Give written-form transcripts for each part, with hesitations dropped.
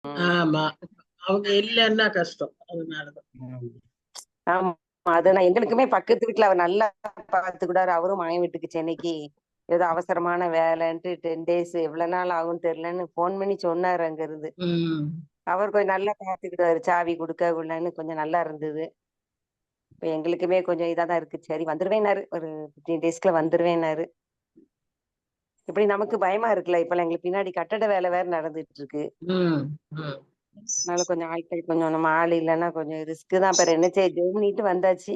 ஆமா, அவங்க இல்லைன்னா கஷ்டம். அதனாலதான். ஆமா, அதுதான் எங்களுக்குமே பக்கத்து வீட்டுல அவர் நல்லா பாத்துக்கிட்டாரு. அவரும் மகன் வீட்டுக்கு சென்னைக்கு ஏதோ அவசரமான வேலைன்ட்டு 10 days எவ்வளவு நாள் ஆகும்னு தெரியலன்னு போன் பண்ணி சொன்னாரு அங்க இருந்து. அவர் கொஞ்சம் நல்லா பாத்துக்கிட்டாரு, சாவி கொடுக்க உள்ளன்னு கொஞ்சம் நல்லா இருந்தது. இப்ப எங்களுக்குமே கொஞ்சம் இதாதான் இருக்கு. சரி வந்துருவேனாரு, ஒரு 15 daysக்குள்ள வந்துருவேனாரு. இப்படி நமக்கு பயமா இருக்குல்ல, இப்ப எங்களுக்கு பின்னாடி கட்டட வேலை வேற நடந்துட்டு இருக்கு. அதனால கொஞ்சம் ஆட்கள் கொஞ்சம் நம்ம ஆள் இல்லைன்னா கொஞ்சம் ரிஸ்க் தான். இப்ப என்ன செய்ய ஜெர்மனிட்டு வந்தாச்சு.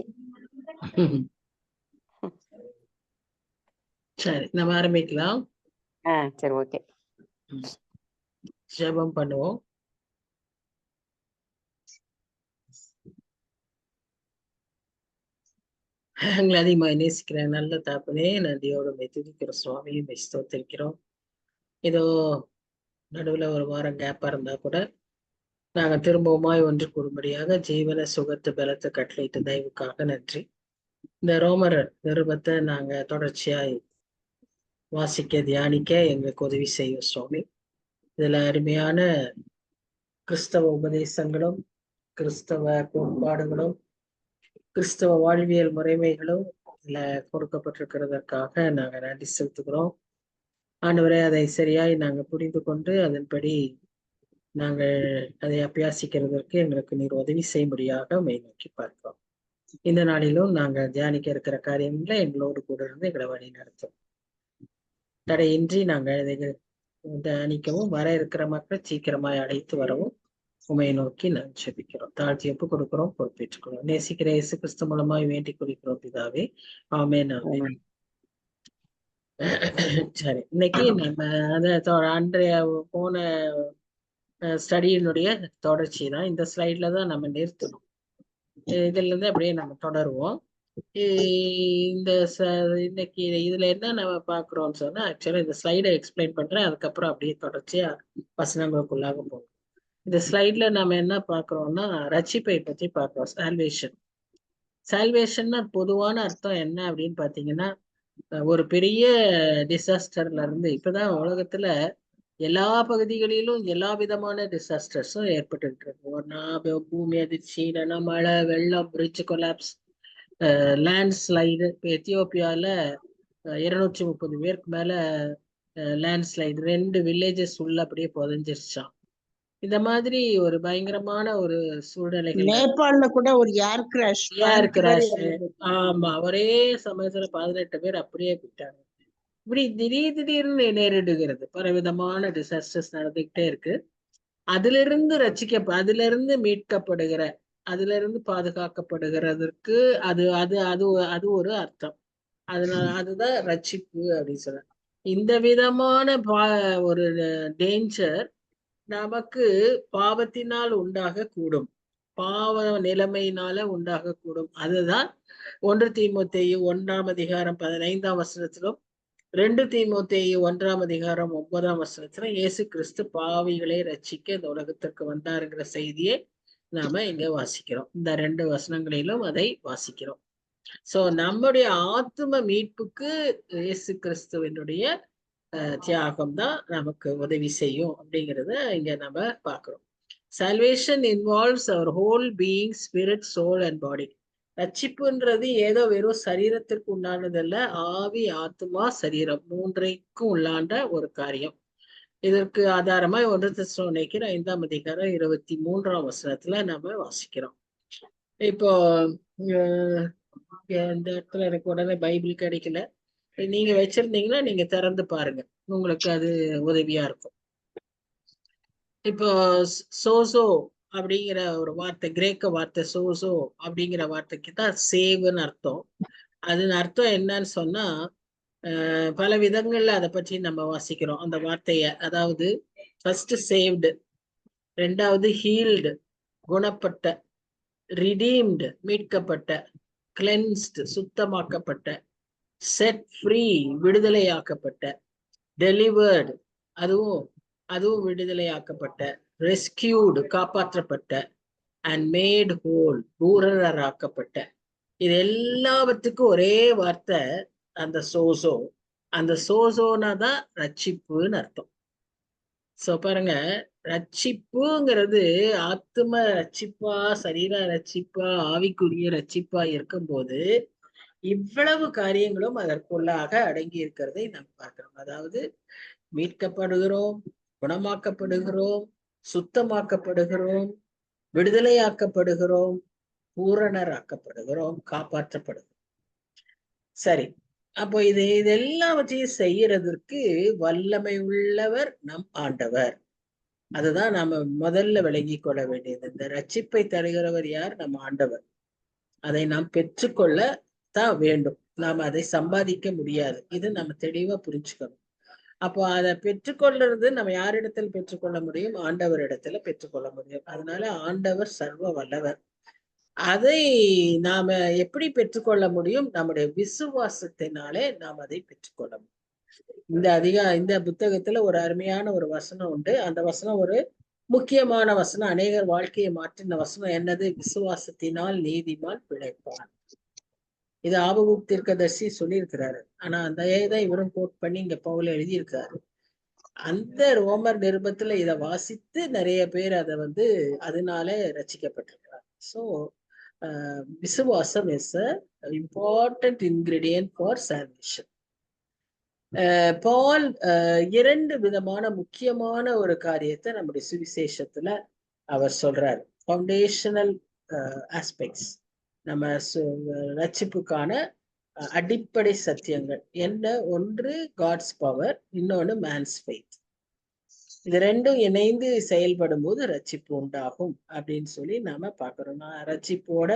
சரி, நம்ம ஆரம்பிக்கலாம். சரி, ஓகே. ஜெபம் பண்ணுவோம். எங்களை அதிகமா நேசிக்கிறேன் நல்ல தாப்பனே, நன்றியோடு துதிக்கிறோம் சுவாமி, ஸ்தோத்திரிக்கிறோம். ஏதோ நடுவுல ஒரு வாரம் கேப்பா இருந்தா கூட நாங்க திரும்பவுமாய் ஒன்று கூடும்படியாக ஜீவன சுகத்து பலத்தை கட்டளையிட்டு தயவுக்காக நன்றி. இந்த ரோமர் நிருபத்தை நாங்க தொடர்ச்சியாய் வாசிக்க தியானிக்க எங்களுக்கு உதவி செய்யும் சுவாமி. இதுல அருமையான கிறிஸ்தவ உபதேசங்களும் கிறிஸ்தவ கோட்பாடுகளும் கிறிஸ்தவ வாழ்வியல் முறைமைகளும் இதுல கொடுக்கப்பட்டிருக்கிறதற்காக நாங்க நன்றி செலுத்துகிறோம். ஆண்டவரே, அதை சரியாய் நாங்க புரிந்து கொண்டு அதன்படி நாங்கள் அதை அபியாசிக்கிறதற்கு எங்களுக்கு நீர் உதவி செய்யும்படியாக உம்மை நோக்கி பார்க்கிறோம். இந்த நாளிலும் நாங்கள் தியானிக்க இருக்கிற காரியங்களை எங்களோடு கூட இருந்து எங்களை வழி நடத்தும். தடையின்றி நாங்கள் இதை தியானிக்கவும் வர இருக்கிற மக்கள் சீக்கிரமாய் அழைத்து வரவும் உண்மை நோக்கி நாங்கள் செபிக்கிறோம். தாழ்த்தி ஒப்பு கொடுக்கிறோம், பொறுப்பேற்றுக்கிறோம். நேசிக்கிற இயேசு கிறிஸ்து மூலமாய் வேண்டிக் கொள்கிறோம் பிதாவே, ஆமென், ஆமென். சரி, இன்னைக்கு நம்ம அன்றைய போன ஸ்டடியினுடைய தொடர்ச்சி தான். இந்த ஸ்லைட்ல தான் நம்ம நிறுத்தணும். இதுல இருந்து அப்படியே நம்ம தொடருவோம். இந்த இன்னைக்கு இதுல என்ன நம்ம பாக்குறோம்னு சொன்னா, ஆக்சுவலா இந்த ஸ்லைடை எக்ஸ்பிளைன் பண்றேன், அதுக்கப்புறம் அப்படியே தொடர்ச்சியா வசனங்களுக்குள்ளாக போகும். இந்த ஸ்லைட்ல நம்ம என்ன பாக்குறோம்னா, ரட்சிப்பை பற்றி பார்க்கிறோம். சால்வேஷன். சால்வேஷன்னா பொதுவான அர்த்தம் என்ன அப்படின்னு பாத்தீங்கன்னா, ஒரு பெரிய டிசாஸ்டர்ல இருந்து இப்பதான் உலகத்துல எல்லா பகுதிகளிலும் எல்லா விதமான டிசாஸ்டர்ஸும் ஏற்பட்டு இருக்கு. பூமி அதிர்ச்சி, இல்லைன்னா மழை, வெள்ளம், பிரிட்ஜ் கொலாப்ஸ், லேண்ட்ஸ்லைடு. இப்போ எத்தியோப்பியால 230 பேருக்கு மேல லேண்ட்ஸ்லைடு, 2 வில்லேஜஸ் உள்ள அப்படியே புதஞ்சிருச்சான். இந்த மாதிரி ஒரு பயங்கரமான ஒரு சூழ்நிலைகள். நேபாள்ல கூட ஒரு ஏர் கிராஷ். ஆமா, ஒரே சமயத்துல 18 பேர் அப்படியே போயிட்டாங்க. இப்படி திடீர்னு நேரிடுகிறது. பலவிதமான டிசாஸ்டர்ஸ் நடந்துகிட்டே இருக்கு. அதுல இருந்து மீட்கப்படுகிற, அதுல இருந்து பாதுகாக்கப்படுகிறதற்கு அது அது அது அது ஒரு அர்த்தம். அதனால அதுதான் ரட்சிப்பு அப்படின்னு சொல்ற. இந்த விதமான ஒரு டேஞ்சர் நமக்கு பாவத்தினால் உண்டாக கூடும், பாவ நிலைமையினால உண்டாக கூடும். அதுதான் 1 தீமோத்தேயு 1ஆம் அதிகாரம் 15ஆம் வசனத்திலும் 2 தீமோத்தேயு 1ஆம் அதிகாரம் 9ஆம் வசனத்துல இயேசு கிறிஸ்து பாவிகளை ரட்சிக்க இந்த உலகத்திற்கு வந்தாருங்கிற செய்தியை நாம இங்க வாசிக்கிறோம். இந்த 2 வசனங்களிலும் அதை வாசிக்கிறோம். சோ நம்முடைய ஆத்தும மீட்புக்கு இயேசு கிறிஸ்துவனுடைய தியாகம் தான் நமக்கு உதவி செய்யும் அப்படிங்கிறத இங்க நம்ம பார்க்கிறோம். Salvation involves our whole being, spirit, soul and body. ரட்சிப்புன்றது ஏதோ வெறும் சரீரத்திற்கு உண்டானதல்ல, ஆவி, ஆத்மா, சரீரம் மூன்றைக்கும் உள்ளாண்ட ஒரு காரியம். இதற்கு ஆதாரமாய் 1 தெசலோனிக்கேயர் 5ஆம் அதிகாரம் 23ஆம் வசனத்துல நம்ம வாசிக்கிறோம். இப்போ இந்த இடத்துல எனக்கு உடனே பைபிள் கிடைக்கல. நீங்க வச்சிருந்தீங்கன்னா நீங்க திறந்து பாருங்க, உங்களுக்கு அது உதவியா இருக்கும். இப்போ சோசோ அப்படிங்கிற ஒரு வார்த்தை, கிரேக்க வார்த்தை சோசோ அப்படிங்கிற வார்த்தைக்கு தான் சேவ்னு அர்த்தம். அது அர்த்தம் என்னன்னு சொன்னா, பல விதங்கள்ல அதை பற்றி நம்ம வாசிக்கிறோம் அந்த வார்த்தைய. அதாவது ஃபர்ஸ்ட் சேவ்டு, 2வது ஹீல்டு குணப்பட்ட, ரிடீம்டு மீட்கப்பட்ட, கிளென்ஸ்டு சுத்தமாக்கப்பட்ட, செட் ஃப்ரீ விடுதலையாக்கப்பட்ட, டெலிவர்டு அதுவும் விடுதலையாக்கப்பட்ட, ரெஸ்கியூடு காப்பாற்றப்பட்ட, அண்ட் மேட் ஹோல் பூரணராக்கப்பட்ட. இது எல்லாவற்றுக்கும் ஒரே வார்த்தை அந்த சோசோ. அந்த சோசோனா தான் ரட்சிப்புன்னு அர்த்தம். சோ பாருங்க, ரட்சிப்புங்கிறது ஆத்தும ரட்சிப்பா, சரீர ரட்சிப்பா, ஆவிக்குரிய ரட்சிப்பா இருக்கும்போது இவ்வளவு காரியங்களும் அதற்குள்ளாக அடங்கி இருக்கிறதை நாம் பார்க்கிறோம். அதாவது மீட்கப்படுகிறோம், குணமாக்கப்படுகிறோம், சுத்தமாக்கப்படுகிறோம், விடுதலையாக்கப்படுகிறோம், பூரணராக்கப்படுகிறோம், காப்பாற்றப்படுகிறோம். சரி, அப்போ இதெல்லாவற்றையும் செய்யறதற்கு வல்லமை உள்ளவர் நம் ஆண்டவர். அதுதான் நாம முதல்ல விளங்கி கொள்ள வேண்டியது. இந்த ரட்சிப்பை தருகிறவர் யார்? நம் ஆண்டவர். அதை நாம் பெற்றுக்கொள்ள தான் வேண்டும். நாம் அதை சம்பாதிக்க முடியாது. இது நம்ம தெளிவா புரிஞ்சுக்கணும். அப்போ அதை பெற்றுக்கொள்றது நம்ம யாரிடத்தில் பெற்றுக்கொள்ள முடியும்? ஆண்டவர் இடத்துல பெற்றுக்கொள்ள முடியும். அதனால ஆண்டவர் சர்வ வல்லவர். அதை நாம எப்படி பெற்றுக்கொள்ள முடியும்? நம்முடைய விசுவாசத்தினாலே நாம் அதை பெற்றுக்கொள்ள முடியும். இந்த புத்தகத்துல ஒரு அருமையான ஒரு வசனம் உண்டு. அந்த வசனம் ஒரு முக்கியமான வசனம். அநேகர் வாழ்க்கையை மாற்றின வசனம் என்னது? விசுவாசத்தினால் நீதிமான் பிழைப்பான். இது ஆபகுக் தீர்க்கதரிசி சொல்லியிருக்கிறாரு. ஆனா அந்த தான் இவரும் கோட் பண்ணி இங்க பவுல் எழுதியிருக்காரு. அந்த ரோமர் நிருபத்துல இதை வாசித்து நிறைய பேர் அதை அதனால ரசிக்கப்பட்டிருக்கிறார். ஸோ விசுவாசம் is a important ingredient for salvation. Paul இரண்டு விதமான முக்கியமான ஒரு காரியத்தை நம்முடைய சுவிசேஷத்துல அவர் சொல்றாரு. ஃபவுண்டேஷனல் ஆஸ்பெக்ட்ஸ், நம்ம ரட்சிப்புக்கான அடிப்படை சத்தியங்கள் என்ன? ஒன்று காட்ஸ் பவர், இன்னொன்று மேன்ஸ் ஃபெய்த். இது ரெண்டும் இணைந்து செயல்படும் போது ரட்சிப்பு உண்டாகும் அப்படின்னு சொல்லி நாம பார்க்கிறோம். ரட்சிப்போட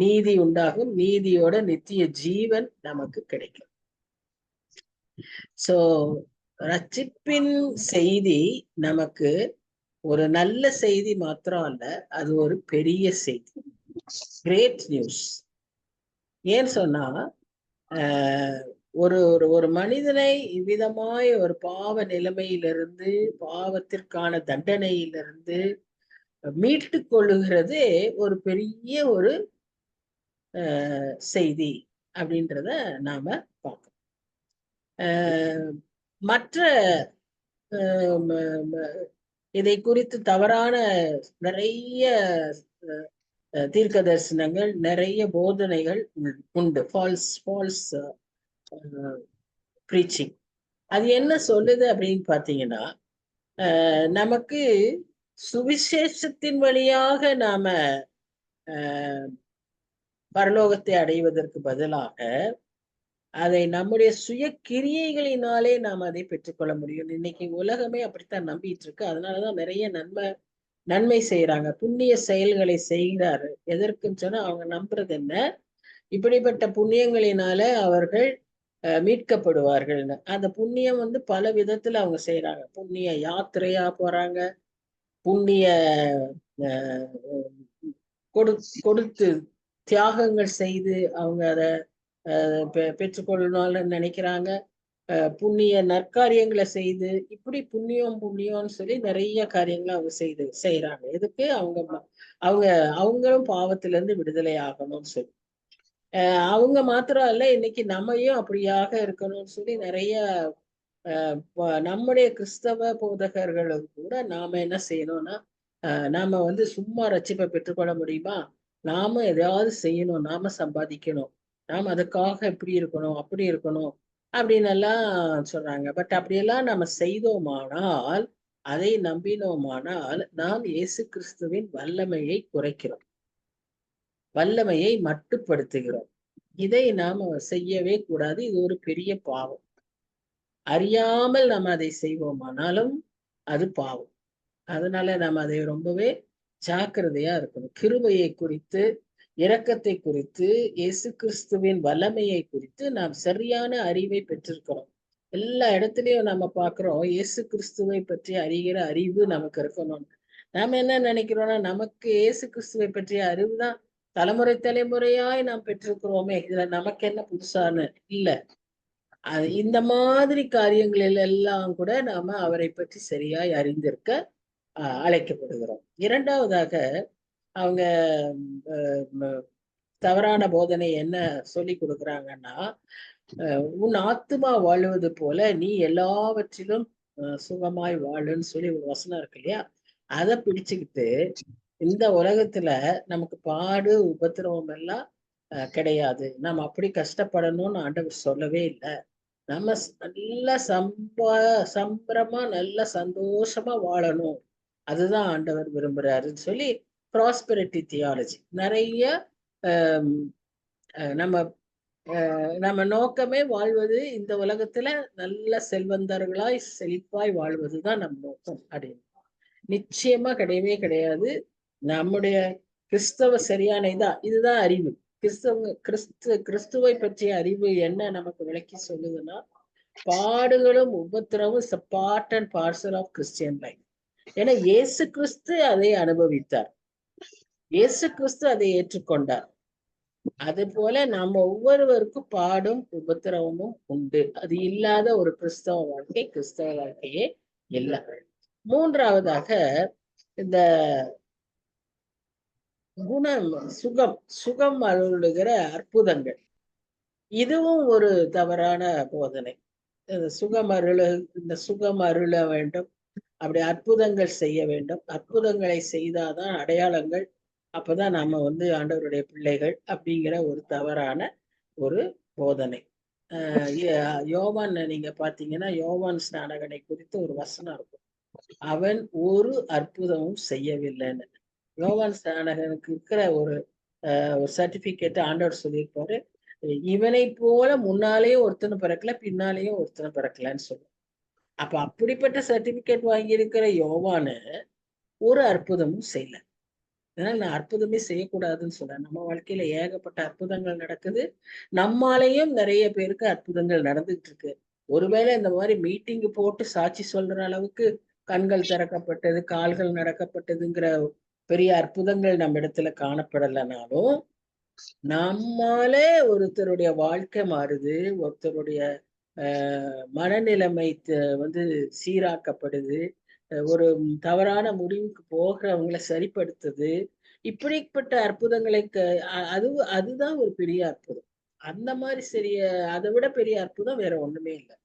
நீதி உண்டாகும், நீதியோட நித்திய ஜீவன் நமக்கு கிடைக்கும். சோ ரட்சிப்பின் செய்தி நமக்கு ஒரு நல்ல செய்தி மாத்திரம் அல்ல, அது ஒரு பெரிய செய்தி, கிரேட் நியூஸ். ஏன்னு சொன்னா ஒரு ஒரு மனிதனை இவ்விதமாய் ஒரு பாவ நிலைமையிலிருந்து, பாவத்திற்கான தண்டனையிலிருந்து மீட்டு கொள்ளுகிறதே ஒரு பெரிய ஒரு செய்தி அப்படின்றத நாம பார்க்கணும். மற்ற இதை குறித்து தவறான நிறைய தீர்க்க தரிசனங்கள், நிறைய போதனைகள் உண்டு. False preaching. அது என்ன சொல்லுது அப்படின்னு பாத்தீங்கன்னா, நமக்கு சுவிசேஷத்தின் வழியாக நாம பரலோகத்தை அடைவதற்கு பதிலாக அதை நம்முடைய சுய கிரியைகளினாலே நாம் அதை பெற்றுக்கொள்ள முடியும். இன்னைக்கு உலகமே அப்படித்தான் நம்பிட்டு இருக்கு. அதனாலதான் நிறைய நன்மை செய்யறாங்க, புண்ணிய செயல்களை செய்கிறாரு. எதற்குன்னு சொன்னா அவங்க நம்புறது என்ன? இப்படிப்பட்ட புண்ணியங்களினால அவர்கள் மீட்கப்படுவார்கள்னு. அந்த புண்ணியம் பல விதத்துல அவங்க செய்யறாங்க. புண்ணிய யாத்திரையா போறாங்க, புண்ணிய கொடுத்து தியாகங்கள் செய்து அவங்க அதை பெற்றுக்கொள்ளணும்னு நினைக்கிறாங்க. புண்ணிய நற்காரியங்களை செய்து, இப்படி புண்ணியம்னு சொல்லி நிறைய காரியங்களை அவங்க செய்யறாங்க. எதுக்கு? அவங்களும் பாவத்தில இருந்து விடுதலை ஆகணும்னு சொல்லி. அவங்க மாத்திரம் இல்ல, இன்னைக்கு நம்மையும் அப்படியாக இருக்கணும்னு சொல்லி நிறைய நம்முடைய கிறிஸ்தவ போதகர்களும் கூட நாம என்ன செய்யணும்னா, நாம சும்மா ரட்சிப்பை பெற்றுக்கொள்ள முடியுமா? நாம எதையாவது செய்யணும், நாம சம்பாதிக்கணும், நாம அதுக்காக இப்படி இருக்கணும் அப்படி இருக்கணும் அப்படின்னு எல்லாம் சொல்றாங்க. பட் அப்படியெல்லாம் நம்ம செய்தோமானால், அதை நம்பினோமானால், நாம் இயேசு கிறிஸ்துவின் வல்லமையை குறைக்கிறோம், வல்லமையை மட்டுப்படுத்துகிறோம். இதை நாம செய்யவே கூடாது. இது ஒரு பெரிய பாவம். அறியாமல் நம்ம அதை செய்வோமானாலும் அது பாவம். அதனால நம்ம அதை ரொம்பவே ஜாக்கிரதையா இருக்கணும். கிருபையை குறித்து, இரக்கத்தை குறித்து, இயேசு கிறிஸ்துவின் வல்லமையை குறித்து நாம் சரியான அறிவை பெற்றிருக்கிறோம். எல்லா இடத்துலயும் நம்ம பார்க்கிறோம், இயேசு கிறிஸ்துவை பற்றி அறிகிற அறிவு நமக்கு இருக்கணும். நாம என்ன நினைக்கிறோம்னா, நமக்கு இயேசு கிறிஸ்துவை பற்றிய அறிவு தான் தலைமுறையாய் நாம் பெற்றிருக்கிறோமே, இதுல நமக்கு என்ன புதுசான்னு இல்ல. இந்த மாதிரி காரியங்களில் எல்லாம் கூட நாம அவரை பற்றி சரியாய் அறிந்திருக்க அழைக்கப்படுகிறோம். இரண்டாவதாக அவங்க தவறான போதனை என்ன சொல்லி கொடுக்குறாங்கன்னா, உன் ஆத்துமா வாழ்வது போல நீ எல்லாவற்றிலும் சுகமாய் வாழுன்னு சொல்லி ஒரு வசனம் இருக்கு இல்லையா, அதை பிடிச்சுக்கிட்டு இந்த உலகத்துல நமக்கு பாடு உபத்திரவம் எல்லாம் கிடையாது, நம்ம அப்படி கஷ்டப்படணும்னு ஆண்டவர் சொல்லவே இல்லை. நம்ம நல்ல சம்பிரமா நல்ல சந்தோஷமா வாழணும், அதுதான் ஆண்டவர் விரும்புறாருன்னு சொல்லி ப்ராஸ்பெரிட்டி தியாலஜி நிறைய நம்ம நம்ம நோக்கமே வாழ்வது இந்த உலகத்துல நல்ல செல்வந்தர்களாய் செழிப்பாய் வாழ்வதுதான் நம் நோக்கம் அப்படின்னு நிச்சயமா கிடையவே கிடையாது. நம்முடைய கிறிஸ்தவ சரியான இதுதான் அறிவு. கிறிஸ்துவை பற்றிய அறிவு என்ன நமக்கு விளக்கி சொல்லுதுன்னா, பாடுகளும் உபத்திரவும் part and parcel of Christian life. ஏன்னா இயேசு கிறிஸ்து அதை அனுபவித்தார், இயேசு கிறிஸ்து அதை ஏற்றுக்கொண்டார். அது போல நம்ம ஒவ்வொருவருக்கும் பாடும் உபத்திரவமும் உண்டு. அது இல்லாத ஒரு கிறிஸ்தவ வாழ்க்கையே இல்லை. மூன்றாவதாக இந்த சுகம் அருளுகிற அற்புதங்கள், இதுவும் ஒரு தவறான போதனை. இந்த சுகம் அருள வேண்டும், அப்படி அற்புதங்கள் செய்ய வேண்டும், அற்புதங்களை செய்தாதான் அடையாளங்கள், அப்பதான் நாம ஆண்டவருடைய பிள்ளைகள் அப்படிங்கிற ஒரு தவறான ஒரு போதனை. யோவான் நீங்க பாத்தீங்கன்னா யோவான் ஸ்நானகனை குறித்து ஒரு வசனம் இருக்கும், அவன் ஒரு அற்புதமும் செய்யவில்லைன்னு. யோவான் ஸ்நானகனுக்கு இருக்கிற ஒரு சர்டிபிகேட் ஆண்டவர் சொல்லியிருப்பாரு, இவனை போல முன்னாலேயும் ஒருத்தனை பிறக்கல, பின்னாலேயும் ஒருத்தனை பிறக்கலன்னு சொல்லுவான். அப்ப அப்படிப்பட்ட சர்டிபிகேட் வாங்கி இருக்கிற யோவானு ஒரு அற்புதமும் செய்யல. அதனால நான் அற்புதமே செய்யக்கூடாதுன்னு சொல்றேன். நம்ம வாழ்க்கையில ஏகப்பட்ட அற்புதங்கள் நடக்குது, நம்மாலேயும் நிறைய பேருக்கு அற்புதங்கள் நடந்துகிட்டு இருக்கு. ஒருவேளை இந்த மாதிரி மீட்டிங் போட்டு சாட்சி சொல்ற அளவுக்கு கண்கள் திறக்கப்பட்டது, கால்கள் நடக்கப்பட்டதுங்கிற பெரிய அற்புதங்கள் நம்ம இடத்துல காணப்படலைனாலும், நம்மாலே ஒருத்தருடைய வாழ்க்கை மாறுது, ஒருத்தருடைய மனநிலைமை சீராக்கப்படுது, ஒரு தவறான முடிவுக்கு போகிறவங்களை சரிப்படுத்துது. இப்படிப்பட்ட அற்புதங்களை அதுதான் ஒரு பெரிய அற்புதம். அந்த மாதிரி அதை விட பெரிய அற்புதம் வேற ஒண்ணுமே இல்லை.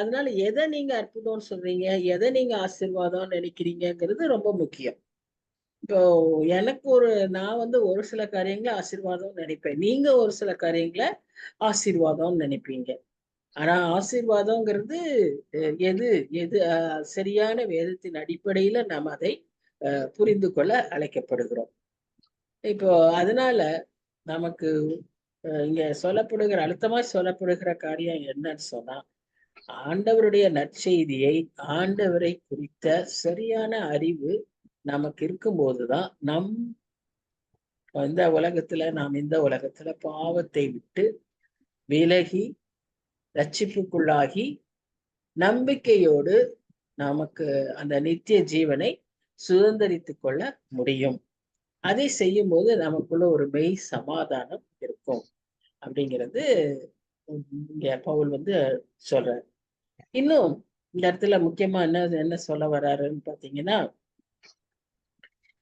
அதனால எதை நீங்க அற்புதம்னு சொல்றீங்க, எதை நீங்க ஆசீர்வாதம்னு நினைக்கிறீங்கிறது ரொம்ப முக்கியம். இப்போ எனக்கு நான் ஒரு சில காரியங்களை ஆசீர்வாதம் நினைப்பேன், நீங்க ஒரு சில காரியங்களை ஆசீர்வாதம்னு நினைப்பீங்க. ஆனா ஆசீர்வாதம்ங்கிறது எது எது சரியான வேதத்தின் அடிப்படையில நாம் அதை புரிந்து கொள்ள அழைக்கப்படுகிறோம். இப்போ அதனால நமக்கு இங்க அழுத்தமாய் சொல்லப்படுகிற காரியம் என்னன்னு சொன்னா, ஆண்டவருடைய நற்செய்தியை, ஆண்டவரை குறித்த சரியான அறிவு நமக்கு இருக்கும்போதுதான் நாம் இந்த உலகத்துல பாவத்தை விட்டு விலகி ரட்சிப்புக்குள்ளாகி நம்பிக்கையோடு நமக்கு அந்த நித்திய ஜீவனை சுதந்திரித்து கொள்ள முடியும். அதை செய்யும் போது நமக்குள்ள ஒரு மெய் சமாதானம் இருக்கும் அப்படிங்கிறது இங்க பவுல் சொல்றாரு. இன்னும் இந்த இடத்துல முக்கியமா என்ன சொல்ல வர்றாருன்னு பாத்தீங்கன்னா,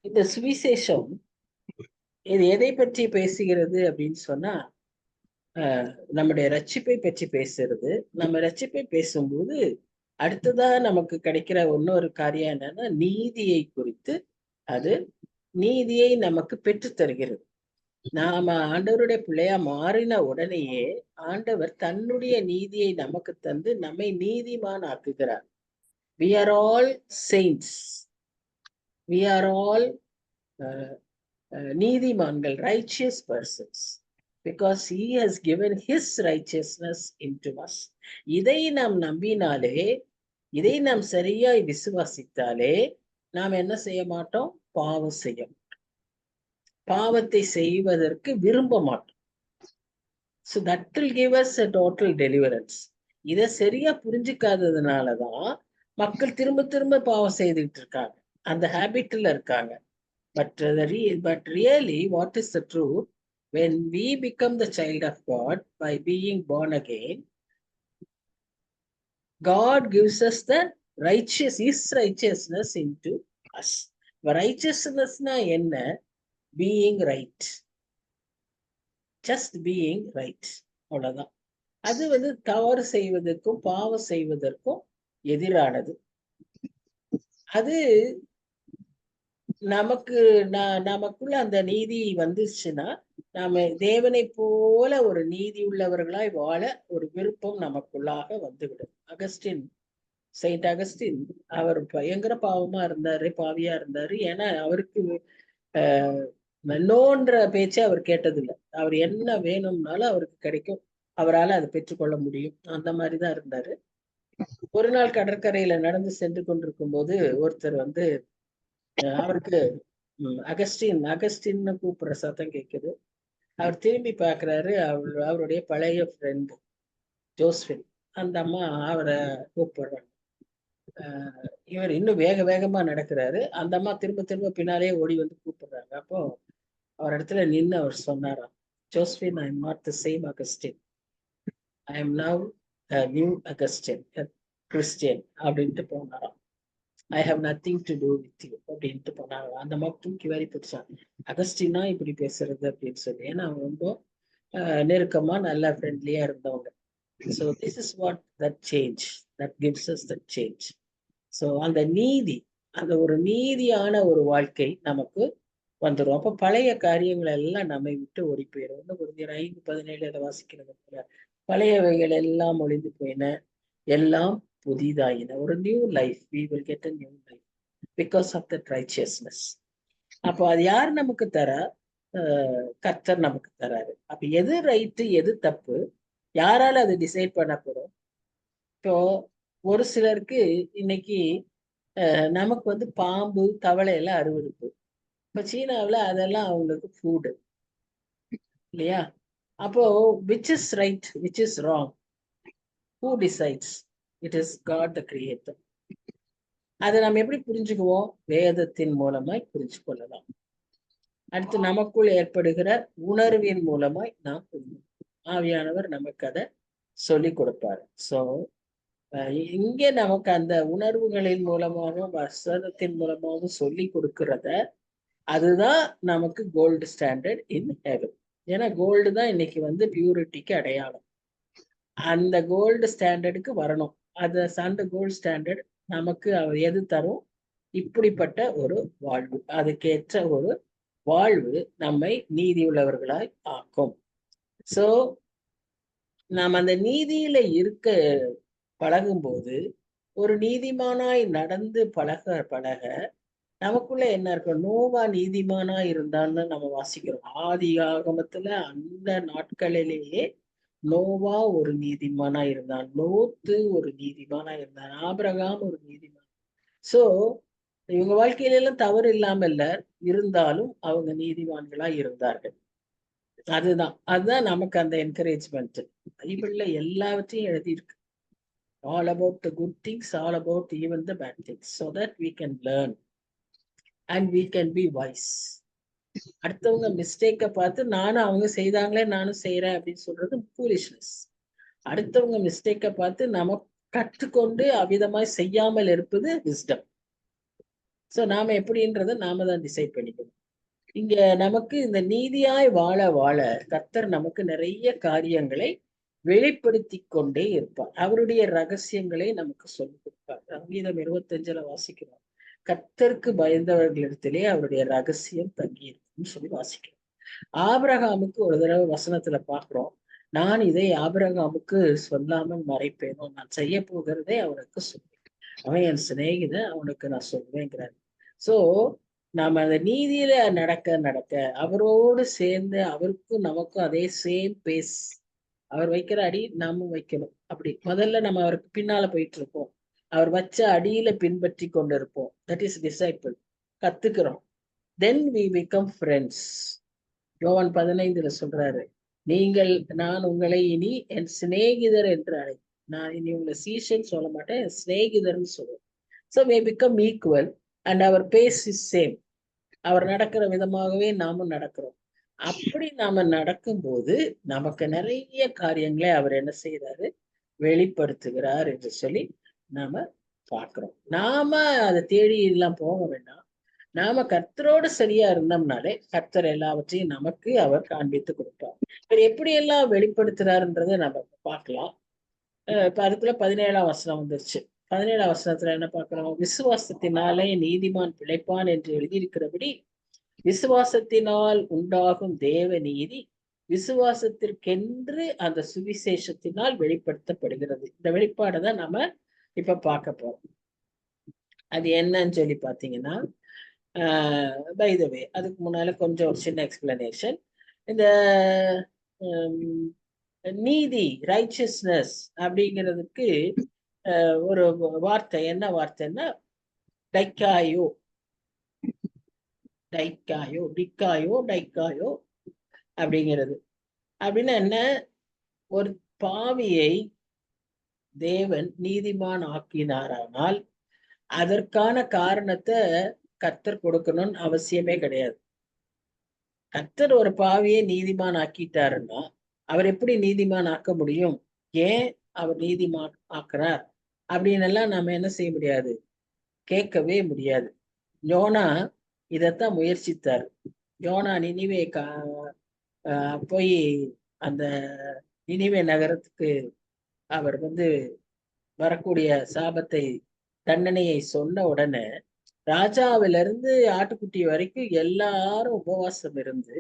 இந்த சுவிசேஷம் இது எதை பற்றி பேசுகிறது அப்படின்னு சொன்னா, நம்முடைய ரட்சிப்பை பற்றி பேசுறது. நம்ம ரட்சிப்பை பேசும்போது அடுத்ததா நமக்கு கிடைக்கிற இன்னொரு காரியம் என்னன்னா, நீதியை குறித்து அது நீதியை நமக்கு பெற்று தருகிறது. நாம ஆண்டவருடைய பிள்ளையா மாறின உடனேயே ஆண்டவர் தன்னுடைய நீதியை நமக்கு தந்து நம்மை நீதிமான் ஆக்குகிறார். We are all saints. We are all நீதிமான்கள், righteous persons, because he has given his righteousness into us. இதை நாம் நம்பினாலே, இதை நாம் சரியாய் விசுவாசித்தாலே நாம் என்ன செய்ய மாட்டோம்? பாவம் செய்ய மாட்டோம், பாவத்தை செய்வதற்கு விரும்ப மாட்டோம். So that will give us a total deliverance. இதை சரியா புரிஞ்சுக்காததுனாலதான் மக்கள் திரும்ப திரும்ப பாவம் செய்துட்டு இருக்காங்க, அந்த ஹேபிட்ல இருக்காங்க. But really, what is the truth? When we become the child of God by being born again, God gives us the His righteousness into us. Righteousness na enna? Being right. Just being right. அவ்வளவுதான். அது தவறு செய்வதற்கும் பாவம் செய்வதற்கும் எதிரானது. அது நமக்கு நமக்குள்ள அந்த நீதி வந்துச்சுன்னா நாம தேவனை போல ஒரு நீதி உள்ளவர்களாய் வாழ ஒரு விருப்பம் நமக்குள்ளாக வந்துவிடும். செயின்ட் அகஸ்டின் அவர் பயங்கர பாவியா இருந்தாரு. ஏன்னா அவருக்கு நோன்ற பேச்சை அவர் கேட்டதில்லை. அவர் என்ன வேணும்னாலும் அவருக்கு கிடைக்கும், அவரால் அதை பெற்றுக்கொள்ள முடியும். அந்த மாதிரிதான் இருந்தாரு. ஒரு நாள் கடற்கரையில நடந்து சென்று கொண்டிருக்கும் போது ஒருத்தர் வந்து அவருக்கு அகஸ்டின்னு கூப்பிடுற சத்தம் கேட்குது. அவர் திரும்பி பார்க்கிறாரு. அவருடைய பழைய ஃப்ரெண்ட் ஜோஸ்பின், அந்த அம்மா அவரை கூப்பிடுறாங்க. இவர் இன்னும் வேகமா நடக்கிறாரு. அந்த அம்மா திரும்ப திரும்ப பின்னாலே ஓடி வந்து கூப்பிடுறாங்க. அப்போ அவர் இடத்துல நின்று அவர் சொன்னாராம், Josephine, I am not the same Augustine, I am now new Augustine, Christian அப்படின்ட்டு போனாராம். I have nothing to do with you அப்படின்ட்டு போனாங்க. அந்த அம்மா தூக்கி வாரி பிடிச்சாங்க. அகஸ்டினா இப்படி பேசுறது அப்படின்னு சொல்லி. ஏன்னா அவங்க ரொம்ப நெருக்கமா நல்லா ஃப்ரெண்ட்லியா இருந்தவங்க. So this is what that change that gives us that change. So அந்த நீதி, அந்த ஒரு நீதியான ஒரு வாழ்க்கை நமக்கு வந்துடும். அப்போ பழைய காரியங்கள் எல்லாம் நம்மை விட்டு ஓடி போயிடும். இன்னும் கொஞ்சம் 5:17 அதை வாசிக்கிறது போல, பழையவைகள் எல்லாம் ஒளிந்து போயின, எல்லாம் புதிதாயின. ஒரு new life, we will get a new life because of that righteousness. அப்போ அது யார் நமக்கு தரா? கர்த்தர் நமக்கு தராரு. அப்ப எது ரைட்டு எது தப்பு யாரால அது டிசைட் பண்ணப்படும்? இப்போ ஒரு சிலருக்கு இன்னைக்கு நமக்கு வந்து பாம்பு தவளை எல்லாம் அருவருப்பு. இப்ப சீனாவில் அதெல்லாம் அவங்களுக்கு ஃபுட் இல்லையா? அப்போ which is right, which is wrong, who decides? It is God the creator. அதை நம்ம எப்படி புரிஞ்சுக்குவோம்? வேதத்தின் மூலமாய் புரிஞ்சு கொள்ளலாம். அடுத்து நமக்குள் ஏற்படுகிற உணர்வின் மூலமாய் நாம் ஆவியானவர் நமக்கு அதை சொல்லி கொடுப்பாரு. ஸோ இங்கே நமக்கு அந்த உணர்வுகளின் மூலமாகவும் வசனத்தின் மூலமாகவும் சொல்லி கொடுக்கிறத, அதுதான் நமக்கு கோல்டு ஸ்டாண்டர்ட் இன் ஹெவன். ஏன்னா கோல்டு தான் இன்னைக்கு வந்து பியூரிட்டிக்கு அடையாளம். அந்த கோல்டு ஸ்டாண்டர்டுக்கு வரணும். அந்த கோல்டு ஸ்டாண்டர்ட் நமக்கு அவர் எது தரும்? இப்படிப்பட்ட ஒரு வாழ்வு, அதுக்கேற்ற ஒரு வாழ்வு நம்மை நீதி உள்ளவர்களாய் ஆக்கும். சோ நாம் அந்த நீதியில இருக்க பழகும்போது, ஒரு நீதிமானாய் நடந்து பழக நமக்குள்ள என்ன இருக்கும்? நோவா நீதிமானா இருந்தான்னு நம்ம வாசிக்கிறோம். ஆதி ஆகமத்துல அந்த நாட்களிலேயே நோவா ஒரு நீதிமானா இருந்தான், லோத்து ஒரு நீதிமானா இருந்தான், ஆபிரகாம் ஒரு நீதிமான். சோ இவங்க வாழ்க்கையில எல்லாம் தவறு இல்லாம இல்ல, இருந்தாலும் அவங்க நீதிமான்களா இருந்தார்கள். அதுதான் நமக்கு அந்த என்கரேஜ்மெண்ட். பைபிள்ல எல்லாவற்றையும் எழுதியிருக்கு. All about the good things, all about even the bad things, so that we can learn and we can be wise. அடுத்தவங்க மிஸ்டேக்கை பார்த்து நானும் அவங்க செய்தாங்களே நானும் செய்யறேன் அப்படின்னு சொல்றது foolishness. அடுத்தவங்க மிஸ்டேக்கை பார்த்து நம்ம கற்றுக்கொண்டு அவ்விதமாய் செய்யாமல் இருப்பது விஸ்டம். ஸோ நாம எப்படின்றத நாம தான் டிசைட் பண்ணிக்கணும். இங்க நமக்கு இந்த நீதியாய் வாழ வாழ கர்த்தர் நமக்கு நிறைய காரியங்களை வெளிப்படுத்தி கொண்டே இருப்பார். அவருடைய ரகசியங்களை நமக்கு சொல்லிக் கொடுப்பார். சங்கீதம் 25 வாசிக்கிறோம், கர்த்தருக்கு பயந்தவர்களிடத்திலே அவருடைய ரகசியம் தங்கி இருக்குன்னு சொல்லி வாசிக்கிறோம். ஆபிரகாமுக்கு ஒரு தடவை வசனத்துல பாக்குறோம், நான் இதை ஆபிரகாமுக்கு சொல்லாமல் மறைப்பேனோ, நான் செய்ய போகிறதே அவனுக்கு சொல்வேன், அவன் என் சிநேகிதன், அவனுக்கு நான் சொல்வேங்கிறார். சோ நாம அந்த நீதியில நடக்க அவரோடு சேர்ந்து அவருக்கும் நமக்கும் அதே சேம் பேஸ், அவர் வைக்கிற அடி நாமும் வைக்கணும். அப்படி முதல்ல நம்ம அவருக்கு பின்னால போயிட்டு இருப்போம், அவர் வச்ச அடியில பின்பற்றி கொண்டு இருப்போம். That is disciple. கத்துக்கிறோம். தென் we become friends. யோவான் 15 சொல்றாரு, நான் உங்களை இனி என் சிநேகிதர் என்று அழை, நான் இனி உங்களை சீஷன் சொல்ல மாட்டேன், என் சிநேகிதர்னு சொல்லுவேன். So we become equal and our pace is same. அவர் நடக்கிற விதமாகவே நாமும் நடக்கிறோம். அப்படி நாம நடக்கும்போது நமக்கு நிறைய காரியங்களை அவர் என்ன செய்யறாரு? வெளிப்படுத்துகிறார் என்று சொல்லி நாம பார்க்கிறோம். நாம அதை தேடி எல்லாம் போக வேண்டாம். நாம கர்த்தரோடு சரியா இருந்தோம்னாலே கர்த்தர் எல்லாவற்றையும் நமக்கு அவர் காண்பித்து கொடுப்பார். இவர் எப்படி எல்லாம் வெளிப்படுத்துறாருன்றதை நம்ம பார்க்கலாம். இப்ப அதுக்குள்ள 17ஆம் வசனம் வந்துருச்சு. 17ஆம் வசனத்துல என்ன பார்க்கிறோம்? விசுவாசத்தினாலே நீதிமான் பிழைப்பான் என்று எழுதியிருக்கிறபடி விசுவாசத்தினால் உண்டாகும் தேவ நீதி விசுவாசத்திற்கென்று அந்த சுவிசேஷத்தினால் வெளிப்படுத்தப்படுகிறது. இந்த வெளிப்பாடை தான் நம்ம இப்ப பார்க்க போறோம். அது என்னன்னு சொல்லி பாத்தீங்கன்னா, பை த வே அதுக்கு முன்னால கொஞ்சம் ஒரு சின்ன எக்ஸ்பிளனேஷன். இந்த நீதி, ரைச்சியஸ்னஸ் அப்படிங்கிறதுக்கு ஒரு வார்த்தை, என்ன வார்த்தைன்னா டைக்காயோ, டைக்காயோ, டிக்காயோ, டைக்காயோ அப்படிங்கிறது. அப்படின்னா என்ன? ஒரு பாவியை தேவன் நீதிமான் ஆக்கினாரானால் அதற்கான காரணத்தை கர்த்தர் கொடுக்கணும்னு அவசியமே கிடையாது. கர்த்தர் ஒரு பாவியை நீதிமான் ஆக்கிட்டாருன்னா அவர் எப்படி நீதிமான் ஆக்க முடியும்? ஏன் அவர் நீதிமான் ஆக்குறார் அப்படின்னு எல்லாம் நாம என்ன செய்ய முடியாது, கேட்கவே முடியாது. யோனா இதத்தான் முயற்சித்தார். யோனா நினிவே போய் அந்த நினிவே நகரத்துக்கு அவர் வரக்கூடிய சாபத்தை, தண்டனையை சொன்ன உடனே ராஜாவிலிருந்து ஆட்டுக்குட்டி வரைக்கும் எல்லாரும் உபவாசம் இருந்து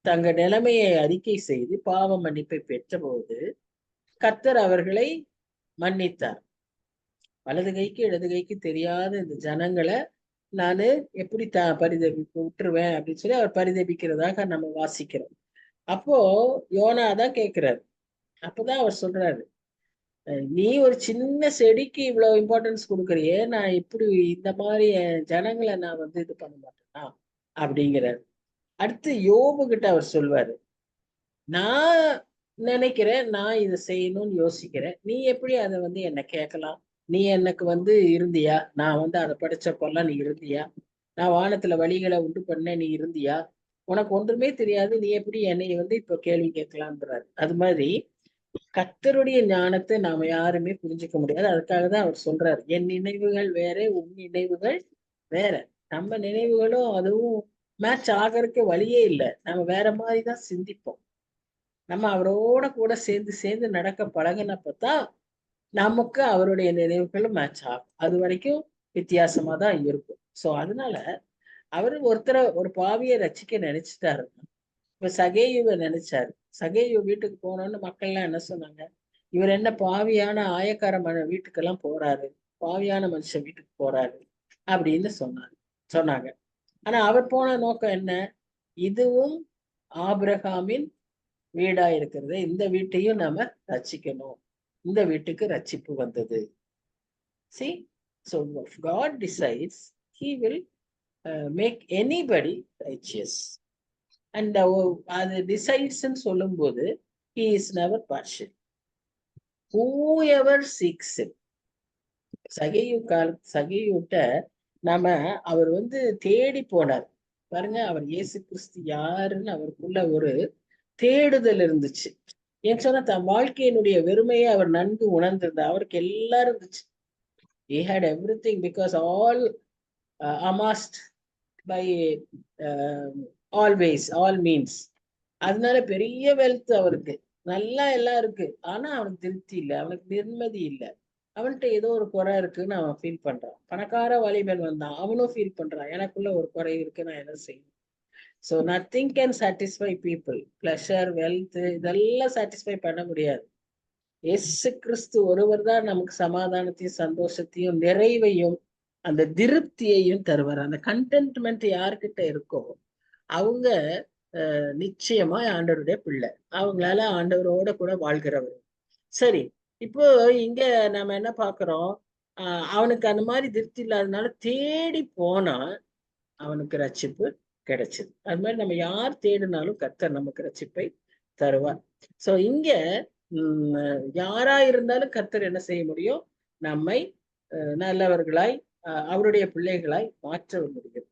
தங்க நிலைமையை அறிக்கை செய்து பாவ மன்னிப்பை பெற்ற போது கர்த்தர் அவர்களை மன்னித்தார். வலது கைக்கு இடது கைக்கு தெரியாத இந்த ஜனங்களை நானு எப்படி விட்டுருவேன் அப்படின்னு சொல்லி அவர் பரிதபிக்கிறதாக நம்ம வாசிக்கிறோம். அப்போ யோனா தான் கேட்கிறாரு. அப்பதான் அவர் சொல்றாரு, நீ ஒரு சின்ன செடிக்கு இவ்வளவு இம்பார்ட்டன்ஸ் கொடுக்குறியே, நான் இப்படி இந்த மாதிரி ஜனங்களை நான் இது பண்ண மாட்டேனா அப்படிங்கிறாரு. அடுத்து யோபு கிட்ட அவர் சொல்வாரு, நான் நினைக்கிறேன், நான் இதை செய்யணும்னு யோசிக்கிறேன், நீ எப்படி அதை என்ன கேட்கலாம்? நீ எனக்கு இருந்தியா? நான் அதை படிச்சப்பெல்லாம் நீ இருந்தியா? நான் வானத்துல வழிகளை உண்டு பண்ண நீ இருந்தியா? உனக்கு ஒன்றுமே தெரியாது, நீ எப்படி என்னை இப்ப கேள்வி கேட்கலான்றாரு. அது மாதிரி கர்த்தருடைய ஞானத்தை நாம யாருமே புரிஞ்சுக்க முடியாது. அதுக்காக தான் அவர் சொல்றாரு, என் நினைவுகள் வேற, உன் நினைவுகள் வேற. நம்ம நினைவுகளும் அதுவும் மேட்ச் ஆகிறதுக்கு வழியே இல்லை. நம்ம வேற மாதிரிதான் சிந்திப்போம். நம்ம அவரோட கூட சேர்ந்து நடக்க பழகினப்பதான் நமக்கு அவருடைய நினைவுகளும் மேட்ச் ஆகும். அது வரைக்கும் வித்தியாசமா தான் இருக்கும். சோ அதனால அவரு ஒரு பாவியை ரட்சிக்க நினைச்சிட்டாரு. இப்ப சகேயுவை நினைச்சாரு. சகேயு வீட்டுக்கு போனோன்னு மக்கள் எல்லாம் என்ன சொன்னாங்க? இவர் என்ன பாவியான ஆயக்கார வீட்டுக்கெல்லாம் போறாரு, பாவியான மனுஷன் வீட்டுக்கு போறாரு அப்படின்னு சொன்னாங்க. ஆனா அவர் போன நோக்கம் என்ன? இதுவும் ஆபிரகாமின் வீடா இருக்கிறது, இந்த வீட்டையும் நாம ரட்சிக்கணும், இந்த வீட்டுக்கு ரட்சிப்பு வந்தது. See, so if God decides, he will make anybody righteous. And அது டிசைட்ஸ்ன்னு சொல்லும் போது he is never partial. Whoever seeks him. சகையுட்ட நாம அவர் தேடி போனார் பாருங்க. அவர் இயேசு கிறிஸ்து யாருன்னு அவருக்குள்ள ஒரு தேடுதல் இருந்துச்சு. ஏன்னு சொன்னா தன் வாழ்க்கையினுடைய வெறுமையை அவர் நன்கு உணர்ந்திருந்தார். அவருக்கு எல்லாரும் இருந்துச்சு. He had everything because all amassed by always, all means. அதனால பெரிய வெல்த் அவருக்கு, நல்லா எல்லாம் இருக்கு. ஆனா அவனுக்கு திருப்தி இல்லை, அவனுக்கு நிம்மதி இல்லை. அவன்கிட்ட ஏதோ ஒரு குறை இருக்குன்னு அவன் ஃபீல் பண்றான். பணக்கார வாலிபன் வந்தான், அவனும் ஃபீல் பண்றான், எனக்குள்ள ஒரு குறை இருக்கு, நான் என்ன செய்யணும். So nothing can satisfy people. Pleasure, wealth இதெல்லாம் சாட்டிஸ்ஃபை பண்ண முடியாது. இயேசு கிறிஸ்து ஒருவர் தான் நமக்கு சமாதானத்தையும் சந்தோஷத்தையும் நிறைவையும் அந்த திருப்தியையும் தருவார். அந்த கண்டென்ட்மெண்ட் யார்கிட்ட இருக்கோ அவங்க நிச்சயமா ஆண்டவருடைய பிள்ளை, அவங்களால ஆண்டவரோட கூட வாழ்கிறவர். சரி, இப்போ இங்க நம்ம என்ன பாக்குறோம்? அவனுக்கு அந்த மாதிரி திருப்தி இல்லாதனால தேடி போனா அவனுக்கு ரட்சிப்பு கிடைச்சது. அது மாதிரி நம்ம யார் தேடினாலும் கர்த்தர் நமக்கு ரட்சிப்பை தருவார். சோ இங்க யாரா இருந்தாலும் கர்த்தர் என்ன செய்ய முடியும்? நம்மை நல்லவர்களாய், அவருடைய பிள்ளைகளாய் மாற்ற முடியும்.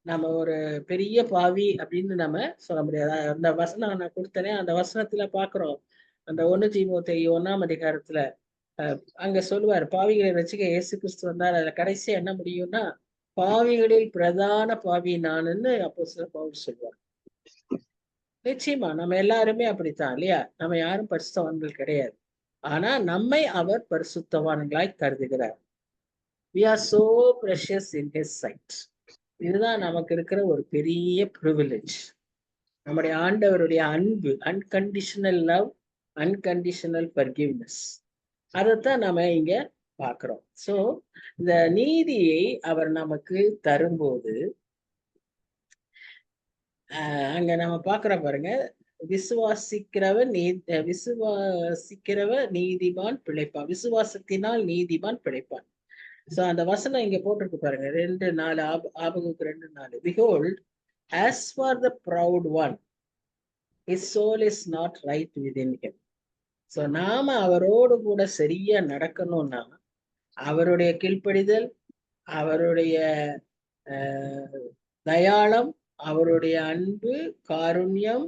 நம்ம ஒரு பெரிய பாவி அப்படின்னு நம்ம சொல்ல முடியாது. அந்த வசனம் நான் கொடுத்தனே, அந்த வசனத்துல பாக்குறோம். அந்த 1 தீமோத்தேயு 1ஆம் அதிகாரத்துல அங்க சொல்லுவார், பாவிகளை ரட்சிக்க இயேசு கிறிஸ்து வந்தார். அதுல கடைசியா என்ன முடியும்னா, பாவிகளில் பிரதான பாவி நானுன்னு அப்போஸ்தலர் பவுல் சொல்லுவார். நிச்சயமா நம்ம எல்லாருமே அப்படித்தான் இல்லையா? நம்ம யாரும் பரிசுத்தவான்கள் கிடையாது. ஆனா நம்மை அவர் பரிசுத்தவான்களாய் கருதுகிறார். We are so precious in his sight. இதுதான் நமக்கு இருக்கிற ஒரு பெரிய ப்ரிவிலேஜ். நம்முடைய ஆண்டவருடைய அன்பு, அன்கண்டிஷனல் லவ், அன்கண்டிஷனல் ஃபர்கிவ்னஸ், அதைத்தான் நம்ம இங்க பார்க்கிறோம். சோ இந்த நீதியை அவர் நமக்கு தரும்போது அங்க நம்ம பார்க்கிறோம் பாருங்க, விசுவாசிக்கிறவர் நீதிமான் பிழைப்பான், விசுவாசத்தினால் நீதிமான் பிழைப்பான். சோ அந்த வசனம் இங்க போட்டிருக்கு பாருங்க, 2:4, ஆபகுக்கு 2:4. Behold, as for the proud one, his soul is not right within him. So நாம அவரோடு கூட சரியா நடக்கணும்னா அவருடைய கீழ்ப்படிதல், அவருடைய தயாளம், அவருடைய அன்பு, காருண்யம்,